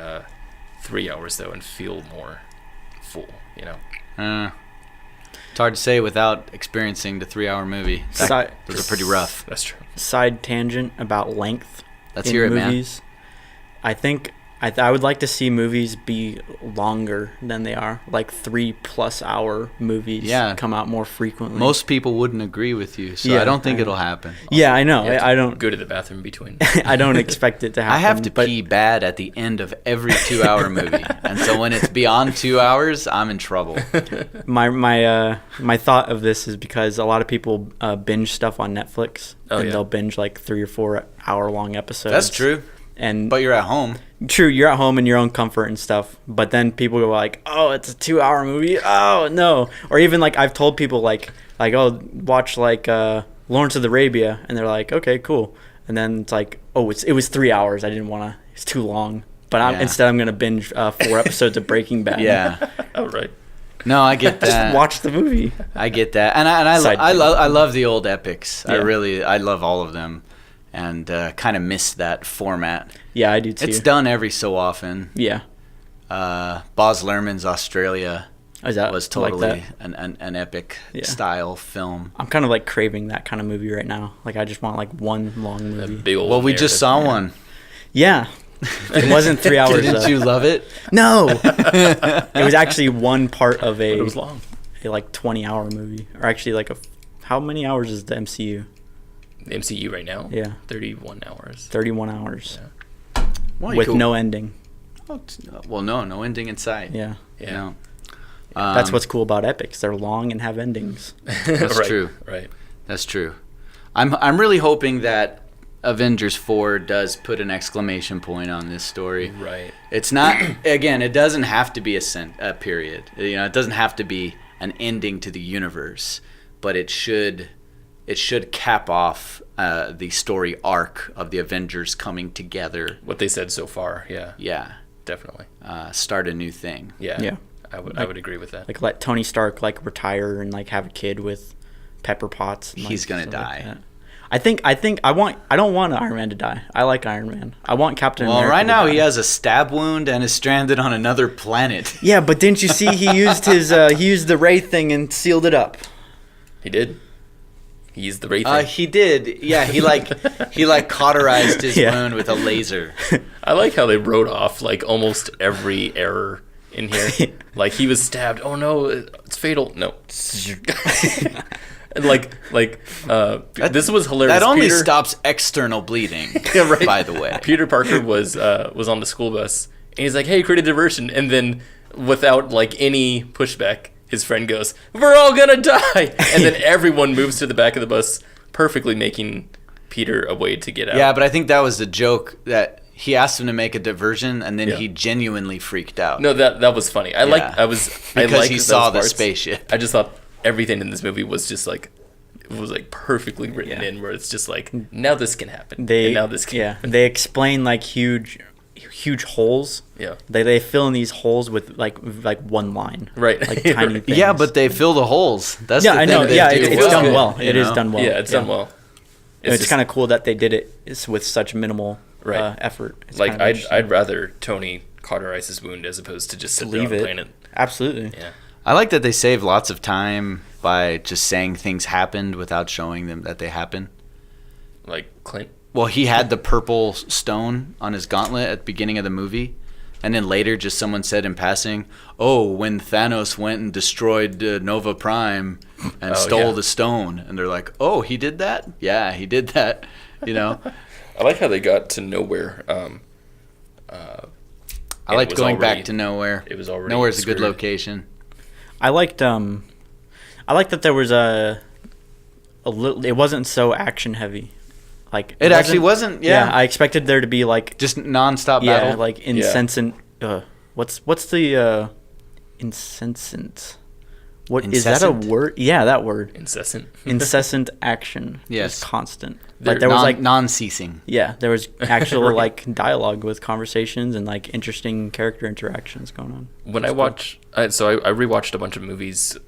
3 hours though, and feel more full. It's hard to say without experiencing the 3-hour movie. Those are pretty rough. That's true. Side tangent about length. Let's in hear it, man. movies. I think I would like to see movies be longer than they are, like 3+ hour movies. Yeah. Come out more frequently. Most people wouldn't agree with you, so Yeah, I don't think I it'll happen. Yeah, I know. You have to I don't. go to the bathroom between. I don't expect it to happen. I have to but pee bad at the end of every 2-hour movie, and so when it's beyond 2 hours, I'm in trouble. My thought of this is because a lot of people binge stuff on Netflix, and yeah. they'll binge like 3 or 4 hour long episodes. That's true, And but you're at home. true, you're at home in your own comfort and stuff. But then people go like, "Oh, it's a 2-hour movie. Oh no!" Or even like I've told people like, "Oh, watch like Lawrence of Arabia," and they're like, "Okay, cool." And then it's like, "Oh, it was 3 hours. I didn't want to. It's too long." But instead, I'm gonna binge 4 episodes of Breaking Bad. Yeah. Oh right. No, I get that. Just watch the movie. I get that, and I Side love the old epics. Yeah. I love all of them, and kind of miss that format. Yeah, I do too. It's done every so often. Yeah. Baz Luhrmann's Australia Is that was like totally that? an epic Yeah. style film. I'm kind of like craving that kind of movie right now. Like I just want like one long That movie. big old Well, we just narrative. saw one. Yeah, It wasn't 3 hours. Didn't you love it? No. It was actually one part of But it was long. a like 20-hour movie, or actually like how many hours is the MCU? The MCU right now? Yeah. 31 hours. 31 hours. Yeah. Well, With cool. no ending. Well, no ending in sight. Yeah. Yeah. No. That's what's cool about epics. They're long and have endings. That's Right, true. Right. That's true. I'm really hoping that Avengers 4 does put an exclamation point on this story. Right. It's not, again, it doesn't have to be a period. You know, it doesn't have to be an ending to the universe, but it should cap off the story arc of the Avengers coming together. What they said so far, yeah. Yeah. Definitely. Start a new thing. Yeah. Yeah. I would agree with that. Like let Tony Stark like retire and like have a kid with Pepper Potts. And, like, He's gonna stuff like die. that. I don't want Iron Man to die. I like Iron Man. I want Captain Well, America. right to now die. he has a stab wound and is stranded on another planet. Yeah, but didn't you see he used he used the Ray thing and sealed it up? He did. He used the Wraith thing. He did. Yeah, he cauterized his Yeah. wound with a laser. I like how they wrote off like almost every error in here. Like he was stabbed. Oh no, it's fatal. No. And this was hilarious. That only Peter, stops external bleeding. right. By the way. Peter Parker was on the school bus and he's like, "Hey, create a diversion," and then without like any pushback, his friend goes, "We're all gonna die," and then everyone moves to the back of the bus, perfectly making Peter a way to get out. Yeah, but I think that was the joke that he asked him to make a diversion, and then Yeah. he genuinely freaked out. No, that was funny. Because he saw the spaceship. I just thought everything in this movie was just like perfectly written Yeah. in, where it's just like, now this can happen. They and now this can happen. they explain like huge holes. Yeah. They fill in these holes with like one line. Right. Like tiny Right. things. Yeah, but they fill the holes. That's yeah, the I thing know. they Yeah, do it's done good, well. you It is know? done well. Yeah, it's done well. It's just- kind of cool that they did it with such minimal Right. effort. It's like kind of interesting. I'd rather Tony cauterize his wound as opposed to just sit there on leave the it. planet. Absolutely. Yeah. I like that they save lots of time by just saying things happened without showing them that they happen. Like Clint. Well, he had the purple stone on his gauntlet at the beginning of the movie. And then later, just someone said in passing, "Oh, when Thanos went and destroyed Nova Prime and stole yeah. the stone," and they're like, "Oh, he did that? Yeah, he did that." You know, I like how they got to nowhere. I liked was going already- back to nowhere. it was already Nowhere's a good screwed. location. I liked that there was a little. It wasn't so action heavy. Like It actually wasn't. Yeah, I expected there to be like just nonstop yeah, battle. like incessant. What's the incessant? What is that a Incessant? word? Yeah, that word. Incessant. Incessant action. Yes. Just constant. There- Like there was like non-ceasing. yeah, there was actual Right. like dialogue with conversations and like interesting character interactions going on. When I watch, I rewatched a bunch of movies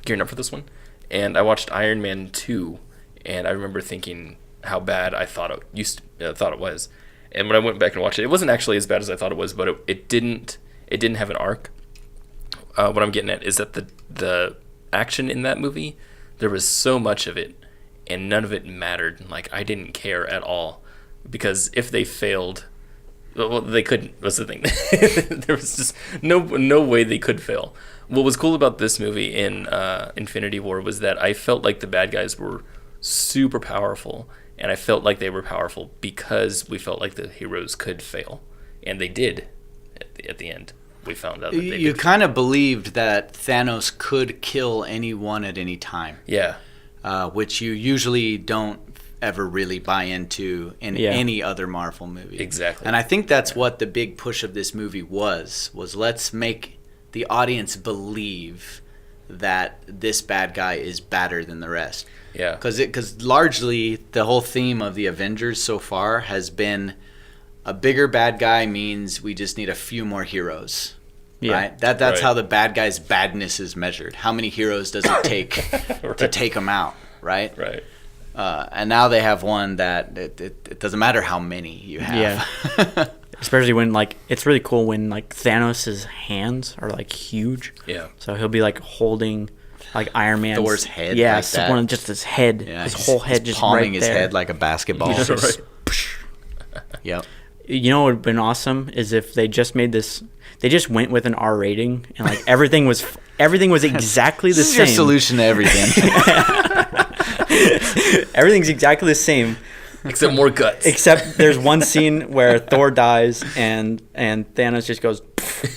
gearing up for this one, and I watched Iron Man 2, and I remember thinking how bad I thought it was, and when I went back and watched it, it wasn't actually as bad as I thought it was, but it didn't have an arc. What I'm getting at is that the action in that movie, there was so much of it, and none of it mattered. Like I didn't care at all, because if they failed. Well, they couldn't. That's the thing. There was just no way they could fail. What was cool about this movie in Infinity War was that I felt like the bad guys were super powerful, and I felt like they were powerful because we felt like the heroes could fail, and they did. At the end, we found out that they You did. kind of believed that Thanos could kill anyone at any time, Yeah, which you usually don't ever really buy into in Yeah. any other Marvel movie. Exactly. And I think that's what the big push of this movie was let's make the audience believe that this bad guy is badder than the rest. yeah, Because largely the whole theme of the Avengers so far has been a bigger bad guy means we just need a few more heroes. Yeah. Right? That's Right. how the bad guy's badness is measured. How many heroes does it take to Right. take him out? Right? right. And now they have one that it doesn't matter how many you have. Yeah. Especially when like it's really cool when like Thanos' hands are like huge. Yeah, So he'll be like holding like Iron Man's Thor's head Yeah, like that. one just his head, Yeah, his he's- whole head he's just palming right his there. head like a basketball. He's just- Right. Yep. You know what would have been awesome is if they just made this. They just went with an R rating and like everything was exactly the This is same. your solution to everything. Everything's exactly the same. Except more guts. Except there's one scene where Thor dies and Thanos just goes,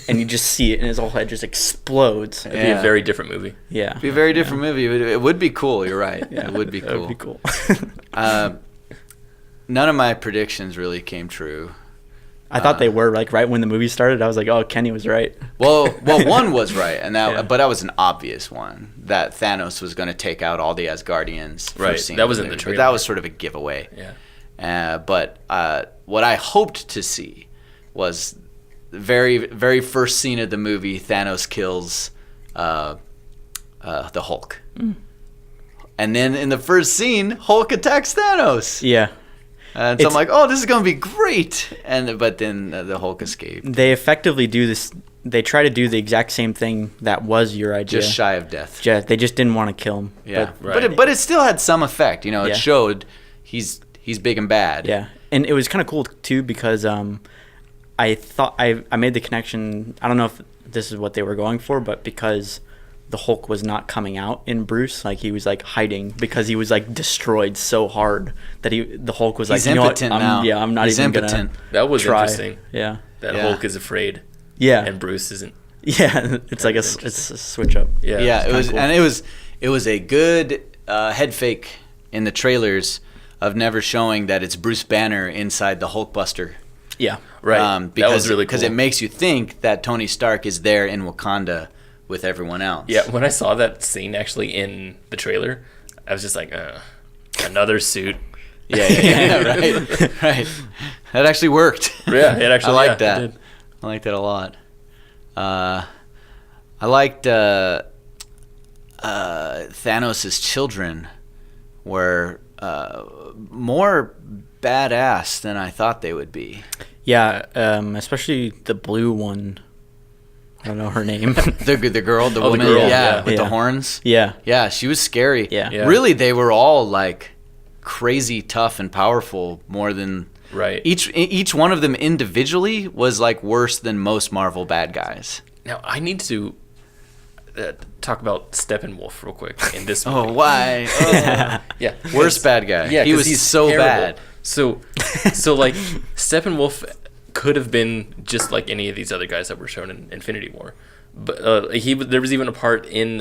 and you just see it and his whole head just explodes. It'd be a very different movie. Yeah. It'd be a very different movie. It would be cool. You're right. Yeah. It would be That cool. would be cool. None of my predictions really came true. I thought they were like right when the movie started. I was like, oh, Kenny was right. Well, one was right, and Yeah. but that was an obvious one that Thanos was going to take out all the Asgardians. Right, first scene that of was in the movie, trailer. But that was sort of a giveaway. Yeah. But what I hoped to see was the very first scene of the movie. Thanos kills the Hulk, and then in the first scene, Hulk attacks Thanos. Yeah. And so I'm like, oh, this is gonna be great. But then the Hulk escaped, They effectively do this. They try to do the exact same thing that was your idea. just shy of death. They just didn't want to kill him. Yeah, Right. but it still had some effect. You know, Yeah. it showed he's big and bad. Yeah, and it was kind of cool too because I thought I made the connection. I don't know if this is what they were going for, but because the Hulk was not coming out in Bruce, like he was like hiding because he was like destroyed so hard that the Hulk was He's like, you know what? impotent now. Yeah, I'm not He's even impotent. gonna. That was try. interesting. Yeah, That Yeah. Hulk is afraid. yeah, And Bruce isn't. yeah. It's like was it's a switch up. Yeah. Yeah, it was, cool. and it was a good head fake in the trailers of never showing that it's Bruce Banner inside the Hulkbuster. Yeah, Right. Because, that was really cool. because it makes you think that Tony Stark is there in Wakanda with everyone else. Yeah, when I saw that scene actually in the trailer, I was just like, another suit. Yeah, right, right. That actually worked. Yeah, it actually. I like yeah, it that. did. I like that a lot. I liked Thanos' children were more badass than I thought they would be. yeah. Especially the blue one. I don't know her name. The girl, the Oh, the woman, girl, yeah, yeah. with the Yeah. horns. yeah, Yeah, she was scary. Yeah. Yeah. Really, they were all like crazy tough and powerful more than Right. each one of them individually was like worse than most Marvel bad guys. Now I need to talk about Steppenwolf real quick in this movie. Oh, why? Oh. Yeah. Worst bad guy. Yeah, he 'cause was he's so terrible. bad. So like Steppenwolf could have been just like any of these other guys that were shown in Infinity War, but there was even a part in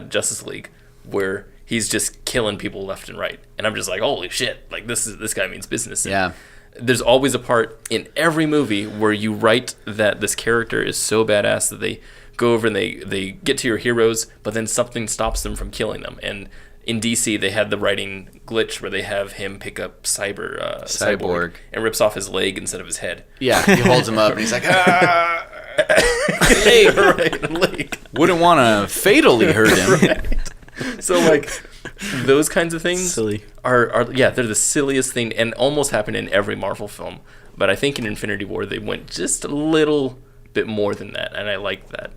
Justice League where he's just killing people left and right, and I'm just like, holy shit! Like this guy means business. And Yeah. there's always a part in every movie where you write that this character is so badass that they go over and they get to your heroes, but then something stops them from killing them. And in DC, they had the writing glitch where they have him pick up Cyborg and rips off his leg instead of his head. Yeah, he holds him up and he's like, ah. Right, leg. Wouldn't want to fatally hurt him. So like those kinds of things Silly. are they're the silliest thing and almost happen in every Marvel film. But I think in Infinity War they went just a little bit more than that, and I like that.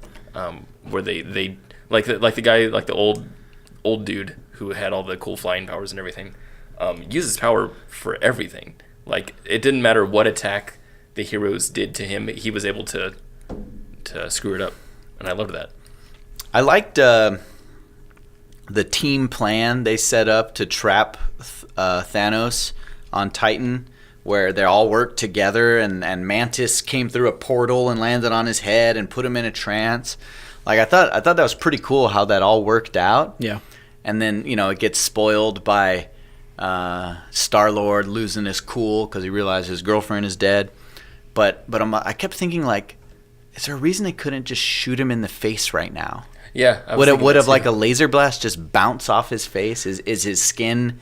Where they like the guy, like the old dude who had all the cool flying powers and everything, uses power for everything. Like it didn't matter what attack the heroes did to him, he was able to screw it up, and I loved that. I liked the team plan they set up to trap Thanos on Titan, where they all worked together, and Mantis came through a portal and landed on his head and put him in a trance. Like I thought that was pretty cool how that all worked out. Yeah. And then it gets spoiled by Star-Lord losing his cool because he realized his girlfriend is dead. But I kept thinking, like, is there a reason they couldn't just shoot him in the face right now? Yeah, I was thinking Would that have like too. a laser blast just bounce off his face? Is his skin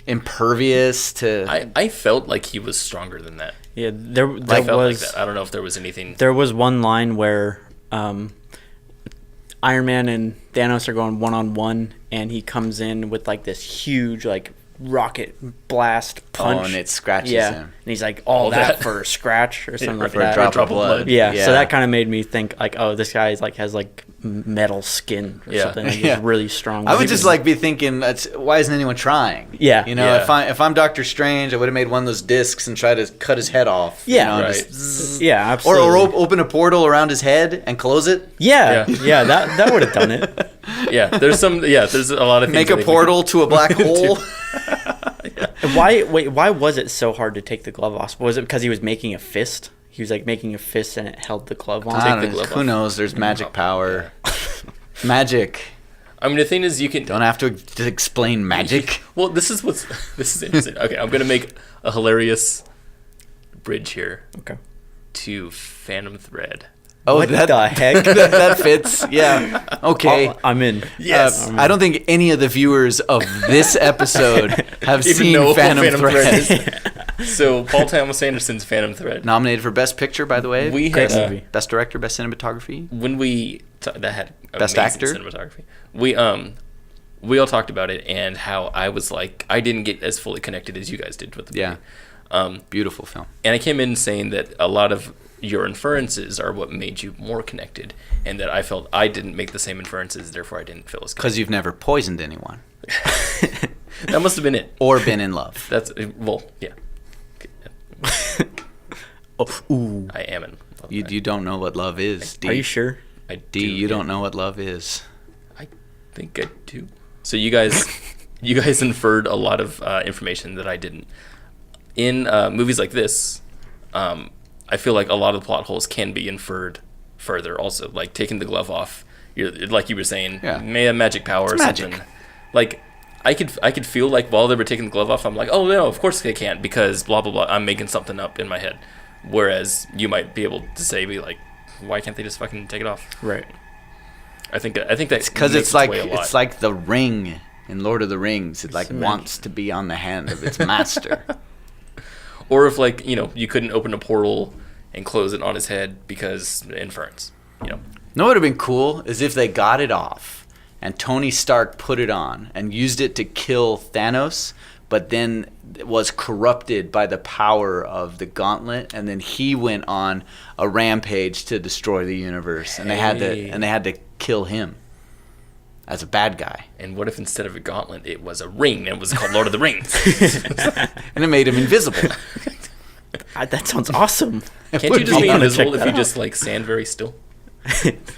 impervious to? I felt like he was stronger than that. Yeah, there I felt was like that. I don't know if there was anything. there was one line where Iron Man and Thanos are going one-on-one, and he comes in with like this huge like rocket blast punch. and it scratches yeah, him. and he's like, all All that that. for a scratch or something like For a that. drop of blood. Yeah, so that kind of made me think like, oh, this guy is like has like metal skin or Yeah. something. Like, Yeah. it's really strong. I would just like be thinking, why isn't anyone trying? Yeah. You know, Yeah. if I'm Doctor Strange, I would have made one of those discs and tried to cut his head off. Yeah. You know, Right. just Yeah, or absolutely. open a portal around his head and close it. Yeah, Yeah. yeah, that would have done it. Yeah, there's a lot of things. Make I a think portal to a black hole. Why was it so hard to take the glove off? Was it because he was making a fist? He was like making a fist and it held the glove on. I don't the know, glove who off. knows? There's magic power. Magic. I mean, the thing is, you can. Don't have to explain magic. Well, this is interesting. Okay, I'm gonna make a hilarious bridge here Okay. to Phantom Thread. Oh, What that, the heck? that fits. Yeah. Okay. I'm in. Yes. I don't think any of the viewers of this episode have Even seen know what Phantom Phantom Thread. Thread is. So Paul Thomas Anderson's Phantom Thread. Nominated for Best Picture, by the way. We Great had movie. Best Director, Best Cinematography. when we that had Best amazing actor? cinematography. We all talked about it and how I was like I didn't get as fully connected as you guys did with the movie. Yeah. Beautiful film. And I came in saying that a lot of your inferences are what made you more connected, and that I felt I didn't make the same inferences, therefore I didn't feel as connected. Because you've never poisoned anyone That must have been it. or been in love. That's well, yeah. Oh, ooh. I am in love. You don't know what love is, D. Are you sure? I D, do, you yeah. don't know what love is. I think I do. So you guys inferred a lot of information that I didn't. In movies like this, I feel like a lot of the plot holes can be inferred further. Also, like taking the glove off, like you were saying, Yeah. may have magic power or It's magic. something. Like I could feel like while they were taking the glove off, I'm like, oh no, of course they can't because blah blah blah. I'm making something up in my head. Whereas you might be able to say, be like, why can't they just fucking take it off? Right. I think that Because makes it's like way a lot. it's like the ring in Lord of the Rings. It like It's wants to be on the hand of its master. Or if, like, you couldn't open a portal and close it on his head because inference, know what would have been cool is if they got it off and Tony Stark put it on and used it to kill Thanos, but then was corrupted by the power of the gauntlet, and then he went on a rampage to destroy the universe, and they had to kill him as a bad guy, And what if instead of a gauntlet, it was a ring and it was called Lord of the Rings? and it made him invisible. That sounds awesome. Can't you just be I wanna invisible check if that you out. just, like, stand very still?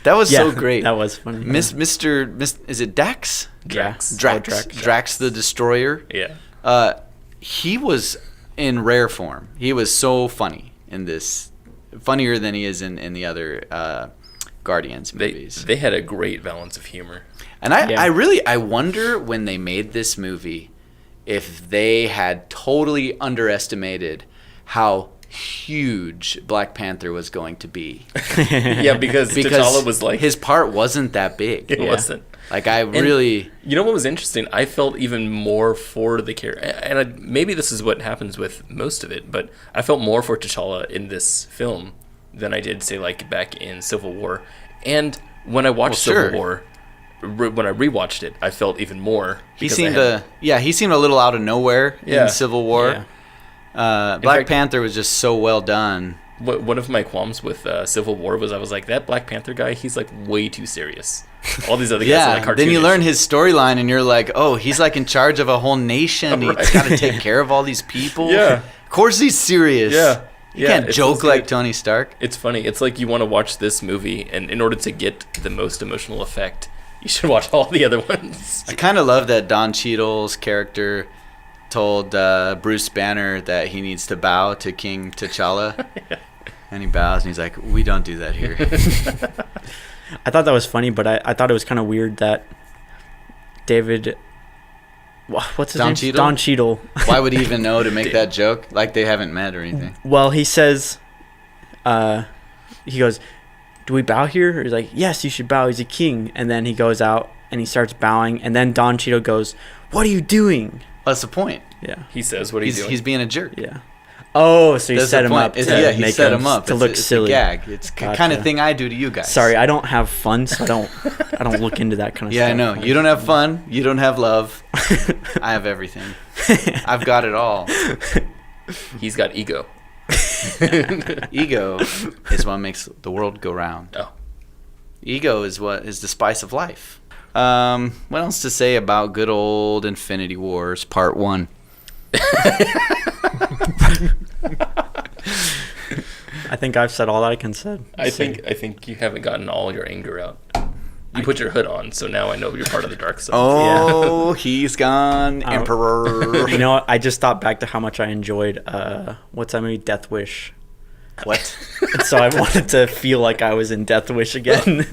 That was Yeah, so great. That was funny. Is it Dax? Drax. Drax the Destroyer. Yeah. He was in rare form. He was so funny in this, funnier than he is in the other Guardians movies. They had a great balance of humor. And I Yeah. wonder when they made this movie if they had totally underestimated how huge Black Panther was going to be. Yeah, because T'Challa was like... his part wasn't that big. It wasn't. Like I really... You know what was interesting? I felt even more for the character, and maybe this is what happens with most of it, but I felt more for T'Challa in this film than I did, say, like back in Civil War. And when I watched Civil War, when I rewatched it, I felt even more. He seemed he seemed a little out of nowhere in Civil War. Yeah. Black fact- Panther was just so well done. One of my qualms with Civil War was I was like, that Black Panther guy, he's like way too serious. All these other guys are like cartoonish. Then you learn his storyline and you're like, oh, he's like in charge of a whole nation. Right. He's got to take care of all these people. Yeah. Of course he's serious. Yeah. You Yeah, can't it joke feels like good. Tony Stark. It's funny. It's like you want to watch this movie, and in order to get the most emotional effect, you should watch all the other ones. I kind of love that Don Cheadle's character told Bruce Banner that he needs to bow to King T'Challa. Yeah. And he bows and he's like, we don't do that here. I thought that was funny, but I thought it was kind of weird that David... What's his Don name? Cheadle? Don Cheadle. Why would he even know to make that joke? Like they haven't met or anything. Well, he says... he goes, do we bow here? He's like, yes, you should bow. He's a king. And then he goes out and he starts bowing. And then Don Cheadle goes, what are you doing? What's the point? Yeah. He says, "What are you doing?" He's being a jerk. Yeah. Oh, so he That's set the him point. up. Yeah, he make set him up to It's look it's silly. A gag. It's the kind of Gotcha. thing I do to you guys. Sorry, I don't have fun, so I don't look into that kind of Yeah, stuff. I know. You don't have fun. You don't have love. I have everything. I've got it all. He's got ego. Ego is what makes the world go round. Oh, Ego is what is the spice of life. What else to say about good old Infinity Wars Part 1? I think I've said all that I can say. I think you haven't gotten all your anger out. You put your hood on, so now I know you're part of the dark side. Oh, he's gone, Emperor. You know what? I just thought back to how much I enjoyed, what's that movie, Death Wish. What? So I wanted to feel like I was in Death Wish again.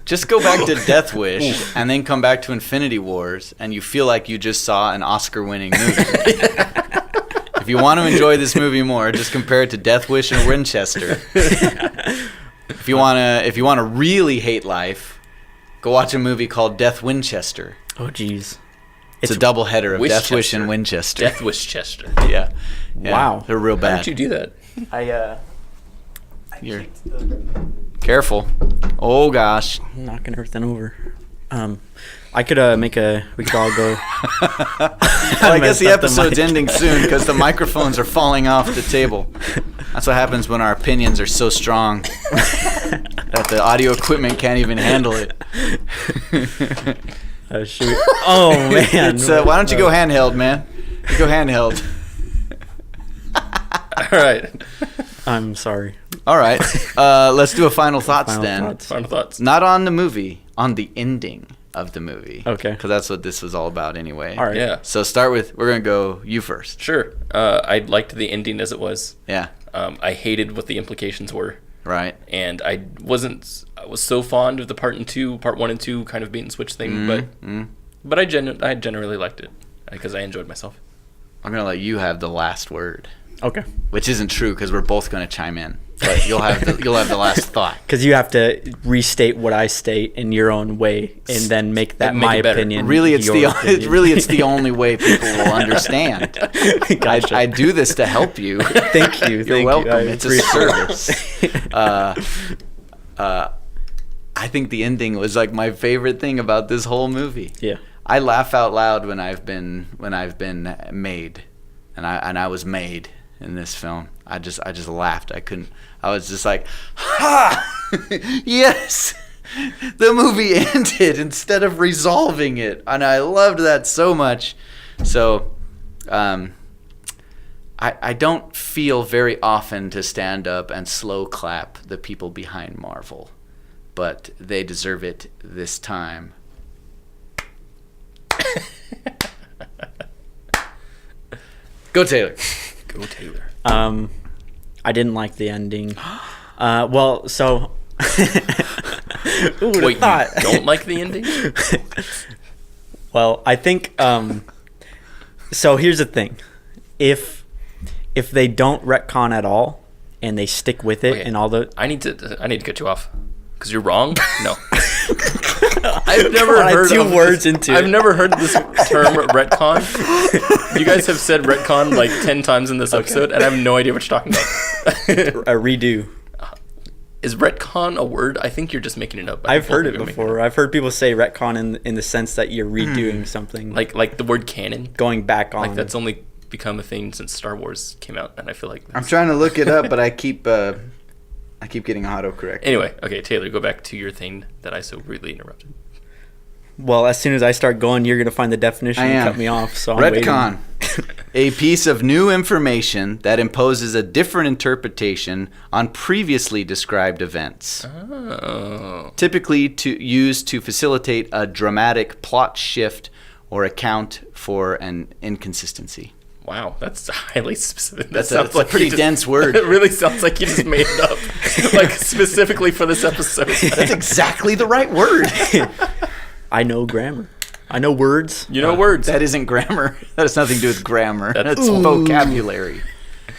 Just go back to Death Wish and then come back to Infinity Wars, and you feel like you just saw an Oscar-winning movie. If you want to enjoy this movie more, just compare it to Death Wish and Winchester. If you wanna really hate life, go watch a movie called Death Winchester. Oh, jeez. It's a double header of Death Wish and Winchester. Death Winchester. Yeah. Wow. They're real bad. How did you do that? You're careful. Oh gosh. I'm knocking everything over. I could we could all go. Well, I guess the episode's ending soon because the microphones are falling off the table. That's what happens when our opinions are so strong that the audio equipment can't even handle it. Shoot. Oh man. Why don't you go handheld, man? You go handheld. All right. I'm sorry. All right. Let's do a final thoughts then. Final thoughts. Not on the movie, on the ending of the movie. Okay. Because that's what this was all about anyway. All right. Yeah. So we're going to go you first. Sure. I liked the ending as it was. Yeah. I hated what the implications were. Right. And I was so fond of the part 1 and 2 kind of bait and switch thing, but I generally liked it because I enjoyed myself. I'm going to let you have the last word. Okay. Which isn't true because we're both going to chime in. But you'll have the last thought. Because you have to restate what I state in your own way, and then make that my opinion. Really, it's the only way people will understand. Gotcha. I do this to help you. Thank you. You're welcome. It's a appreciate service. I think the ending was like my favorite thing about this whole movie. Yeah. I laugh out loud when I've been made, and I was made in this film. I just laughed. I was just like, ha! Yes! The movie ended instead of resolving it. And I loved that so much. So, I don't feel very often to stand up and slow clap the people behind Marvel. But they deserve it this time. Go Taylor. Go Taylor. I didn't like the ending. Well, so. Wait, you don't like the ending? Well, I think. So here's the thing: if they don't retcon at all and they stick with it, and all the, I need to cut you off because you're wrong. No. I've never heard I've never heard this term retcon. You guys have said retcon like 10 times in this episode, and I have no idea what you're talking about. A redo. Is retcon a word? I think you're just making it up. I've heard it before. I've heard people say retcon in the sense that you're redoing something. Like the word canon. Going back on. Like that's only become a thing since Star Wars came out, and I feel like I'm trying to look it up, but I keep getting autocorrect. Anyway, okay, Taylor, go back to your thing that I so rudely interrupted. Well, as soon as I start going, you're going to find the definition and cut me off. So retcon. A piece of new information that imposes a different interpretation on previously described events. Oh. Typically used to facilitate a dramatic plot shift or account for an inconsistency. Wow, that's highly specific. That's a pretty dense word. It really sounds like you just made it up, like specifically for this episode. That's exactly the right word. I know grammar. I know words. You know words. That isn't grammar. That has nothing to do with grammar. That's vocabulary.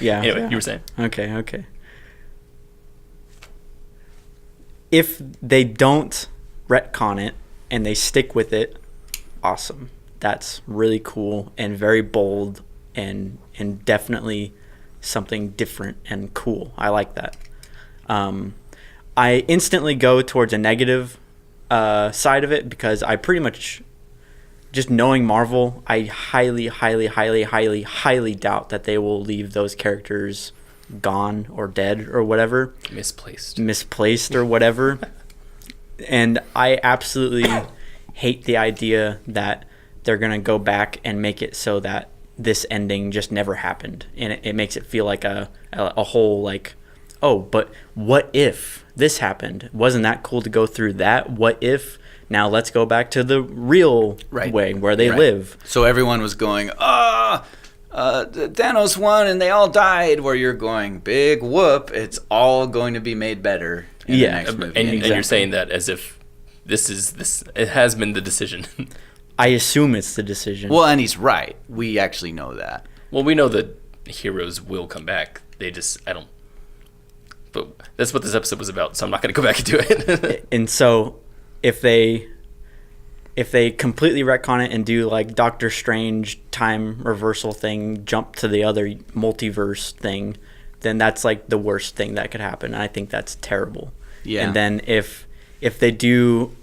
Yeah. Anyway, yeah. You were saying. Okay. If they don't retcon it and they stick with it, awesome. That's really cool and very bold and definitely something different and cool. I like that. I instantly go towards a negative side of it because I pretty much, just knowing Marvel, I highly doubt that they will leave those characters gone or dead or whatever. Misplaced or whatever. And I absolutely hate the idea that they're going to go back and make it so that this ending just never happened. And it makes it feel like a whole, like, oh, but what if this happened? Wasn't that cool to go through that? What if? Now let's go back to the real way where they live. So everyone was going, Thanos won and they all died, where you're going, big whoop, it's all going to be made better in the next movie. And you're saying that as if it has been the decision. I assume it's the decision. Well, and he's right. We actually know that. Well, we know that heroes will come back. But that's what this episode was about, so I'm not going to go back and do it. And so if they completely retcon it and do like Doctor Strange time reversal thing, jump to the other multiverse thing, then that's like the worst thing that could happen. And I think that's terrible. Yeah. And then if they do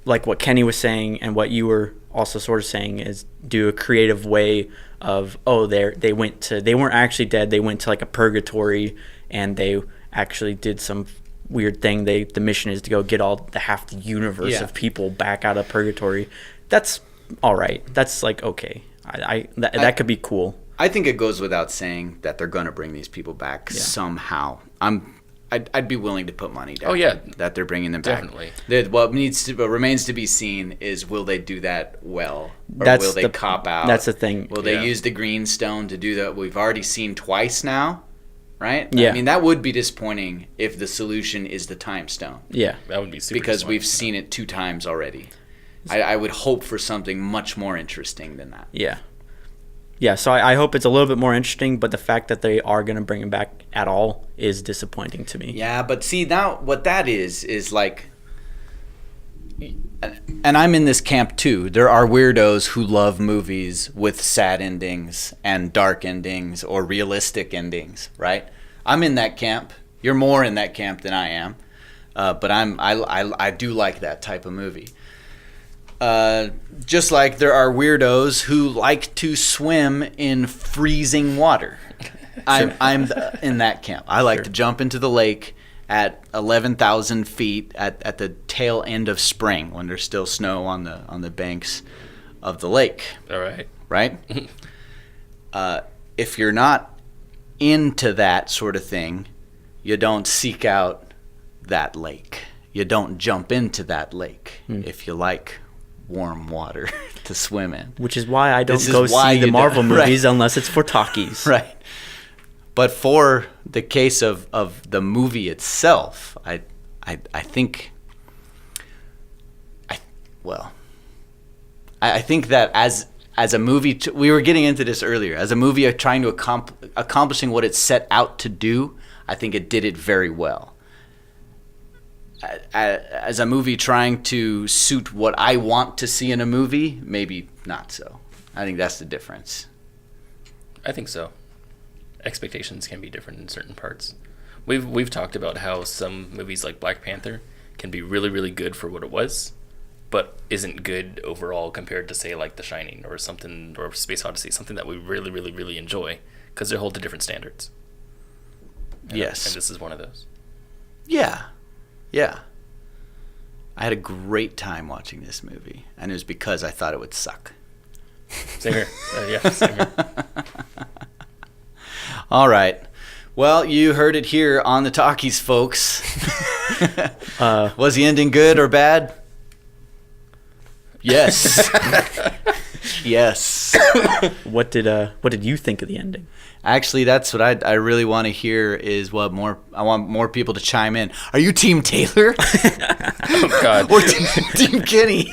like what Kenny was saying and what you were also sort of saying, is do a creative way of, they weren't actually dead, they went to like a purgatory and they actually did some weird thing. The mission is to go get half the universe of people back out of purgatory. That's all right. That's like okay. That could be cool. I think it goes without saying that they're going to bring these people back somehow. I'd be willing to put money down. Oh yeah, that they're bringing them back. Definitely. What remains to be seen is, will they do that well, or will they cop out? That's the thing. Will they use the green stone to do that? We've already seen twice now, right? Yeah. I mean, that would be disappointing if the solution is the time stone. Yeah, that would be super because we've seen it 2 times already. I would hope for something much more interesting than that. Yeah. Yeah, so I hope it's a little bit more interesting, but the fact that they are going to bring him back at all is disappointing to me. Yeah, but see, now what that is like, and I'm in this camp too, there are weirdos who love movies with sad endings and dark endings or realistic endings, right? I'm in that camp. You're more in that camp than I am, but I do like that type of movie. Just like there are weirdos who like to swim in freezing water. I'm in that camp. I like to jump into the lake at 11,000 feet at the tail end of spring when there's still snow on the banks of the lake. All right. Right? If you're not into that sort of thing, you don't seek out that lake. You don't jump into that lake if you like warm water to swim in. Which is why I don't go see the Marvel movies unless it's for talkies. Right. But for the case of the movie itself, I think that as a movie, we were getting into this earlier, as a movie trying to accomplishing what it set out to do, I think it did it very well. As a movie trying to suit what I want to see in a movie, maybe not so. I think that's the difference. I think so. Expectations can be different in certain parts. We've talked about how some movies like Black Panther can be really, really good for what it was, but isn't good overall compared to, say, like The Shining or something, or Space Odyssey, something that we really, really, really enjoy because they hold to different standards. Yes. And this is one of those. Yeah. Yeah. I had a great time watching this movie, and it was because I thought it would suck. Same here. Same here. All right. Well, you heard it here on the Talkies, folks. Was the ending good or bad? Yes. Yes. What did you think of the ending? Actually, that's what I really want to hear is I want more people to chime in. Are you Team Taylor? Oh, God. Or Team Kenny?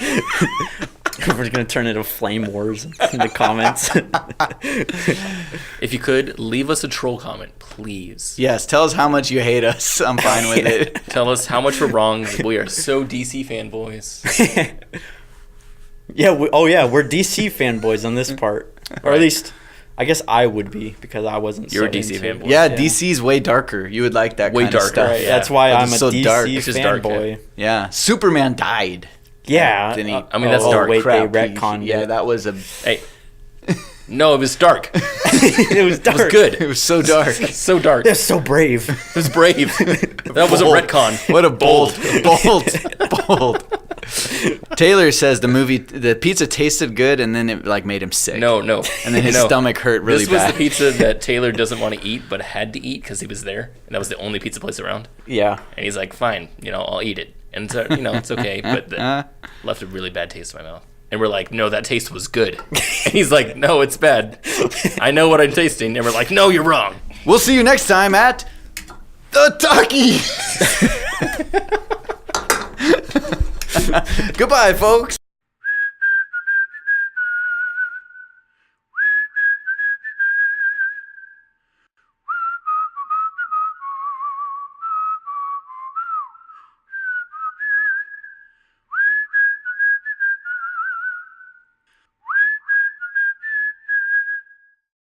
We're going to turn into flame wars in the comments. If you could, leave us a troll comment, please. Yes, tell us how much you hate us. I'm fine with it. Tell us how much we're wrong. We are so DC fanboys. Yeah, we're DC fanboys on this part. Or at least, I guess I would be, because I wasn't You're so a DC into fanboy. Yeah, DC's way darker. You would like that way kind darker, of stuff. right? Yeah. That's why I'm a so DC dark. It's just dark, fanboy. Yeah, Superman died. Yeah. Didn't he? I mean, that's dark. Wait, Crap, they retconned yeah, it. that was a... Hey, No, it was dark. It was dark. It was good. It was so dark. So dark. They're so brave. It was brave. That was a Bold. retcon. What a bold. Taylor says the pizza tasted good, and then it like made him sick. No. And then his stomach hurt really This was bad. the pizza that Taylor doesn't want to eat, but had to eat because he was there, and that was the only pizza place around. Yeah. And he's like, "Fine, I'll eat it." And so, it's okay, but then left a really bad taste in my mouth. And we're like, "No, that taste was good." And he's like, "No, it's bad. I know what I'm tasting." And we're like, "No, you're wrong." We'll see you next time at the Talkie. Goodbye, folks.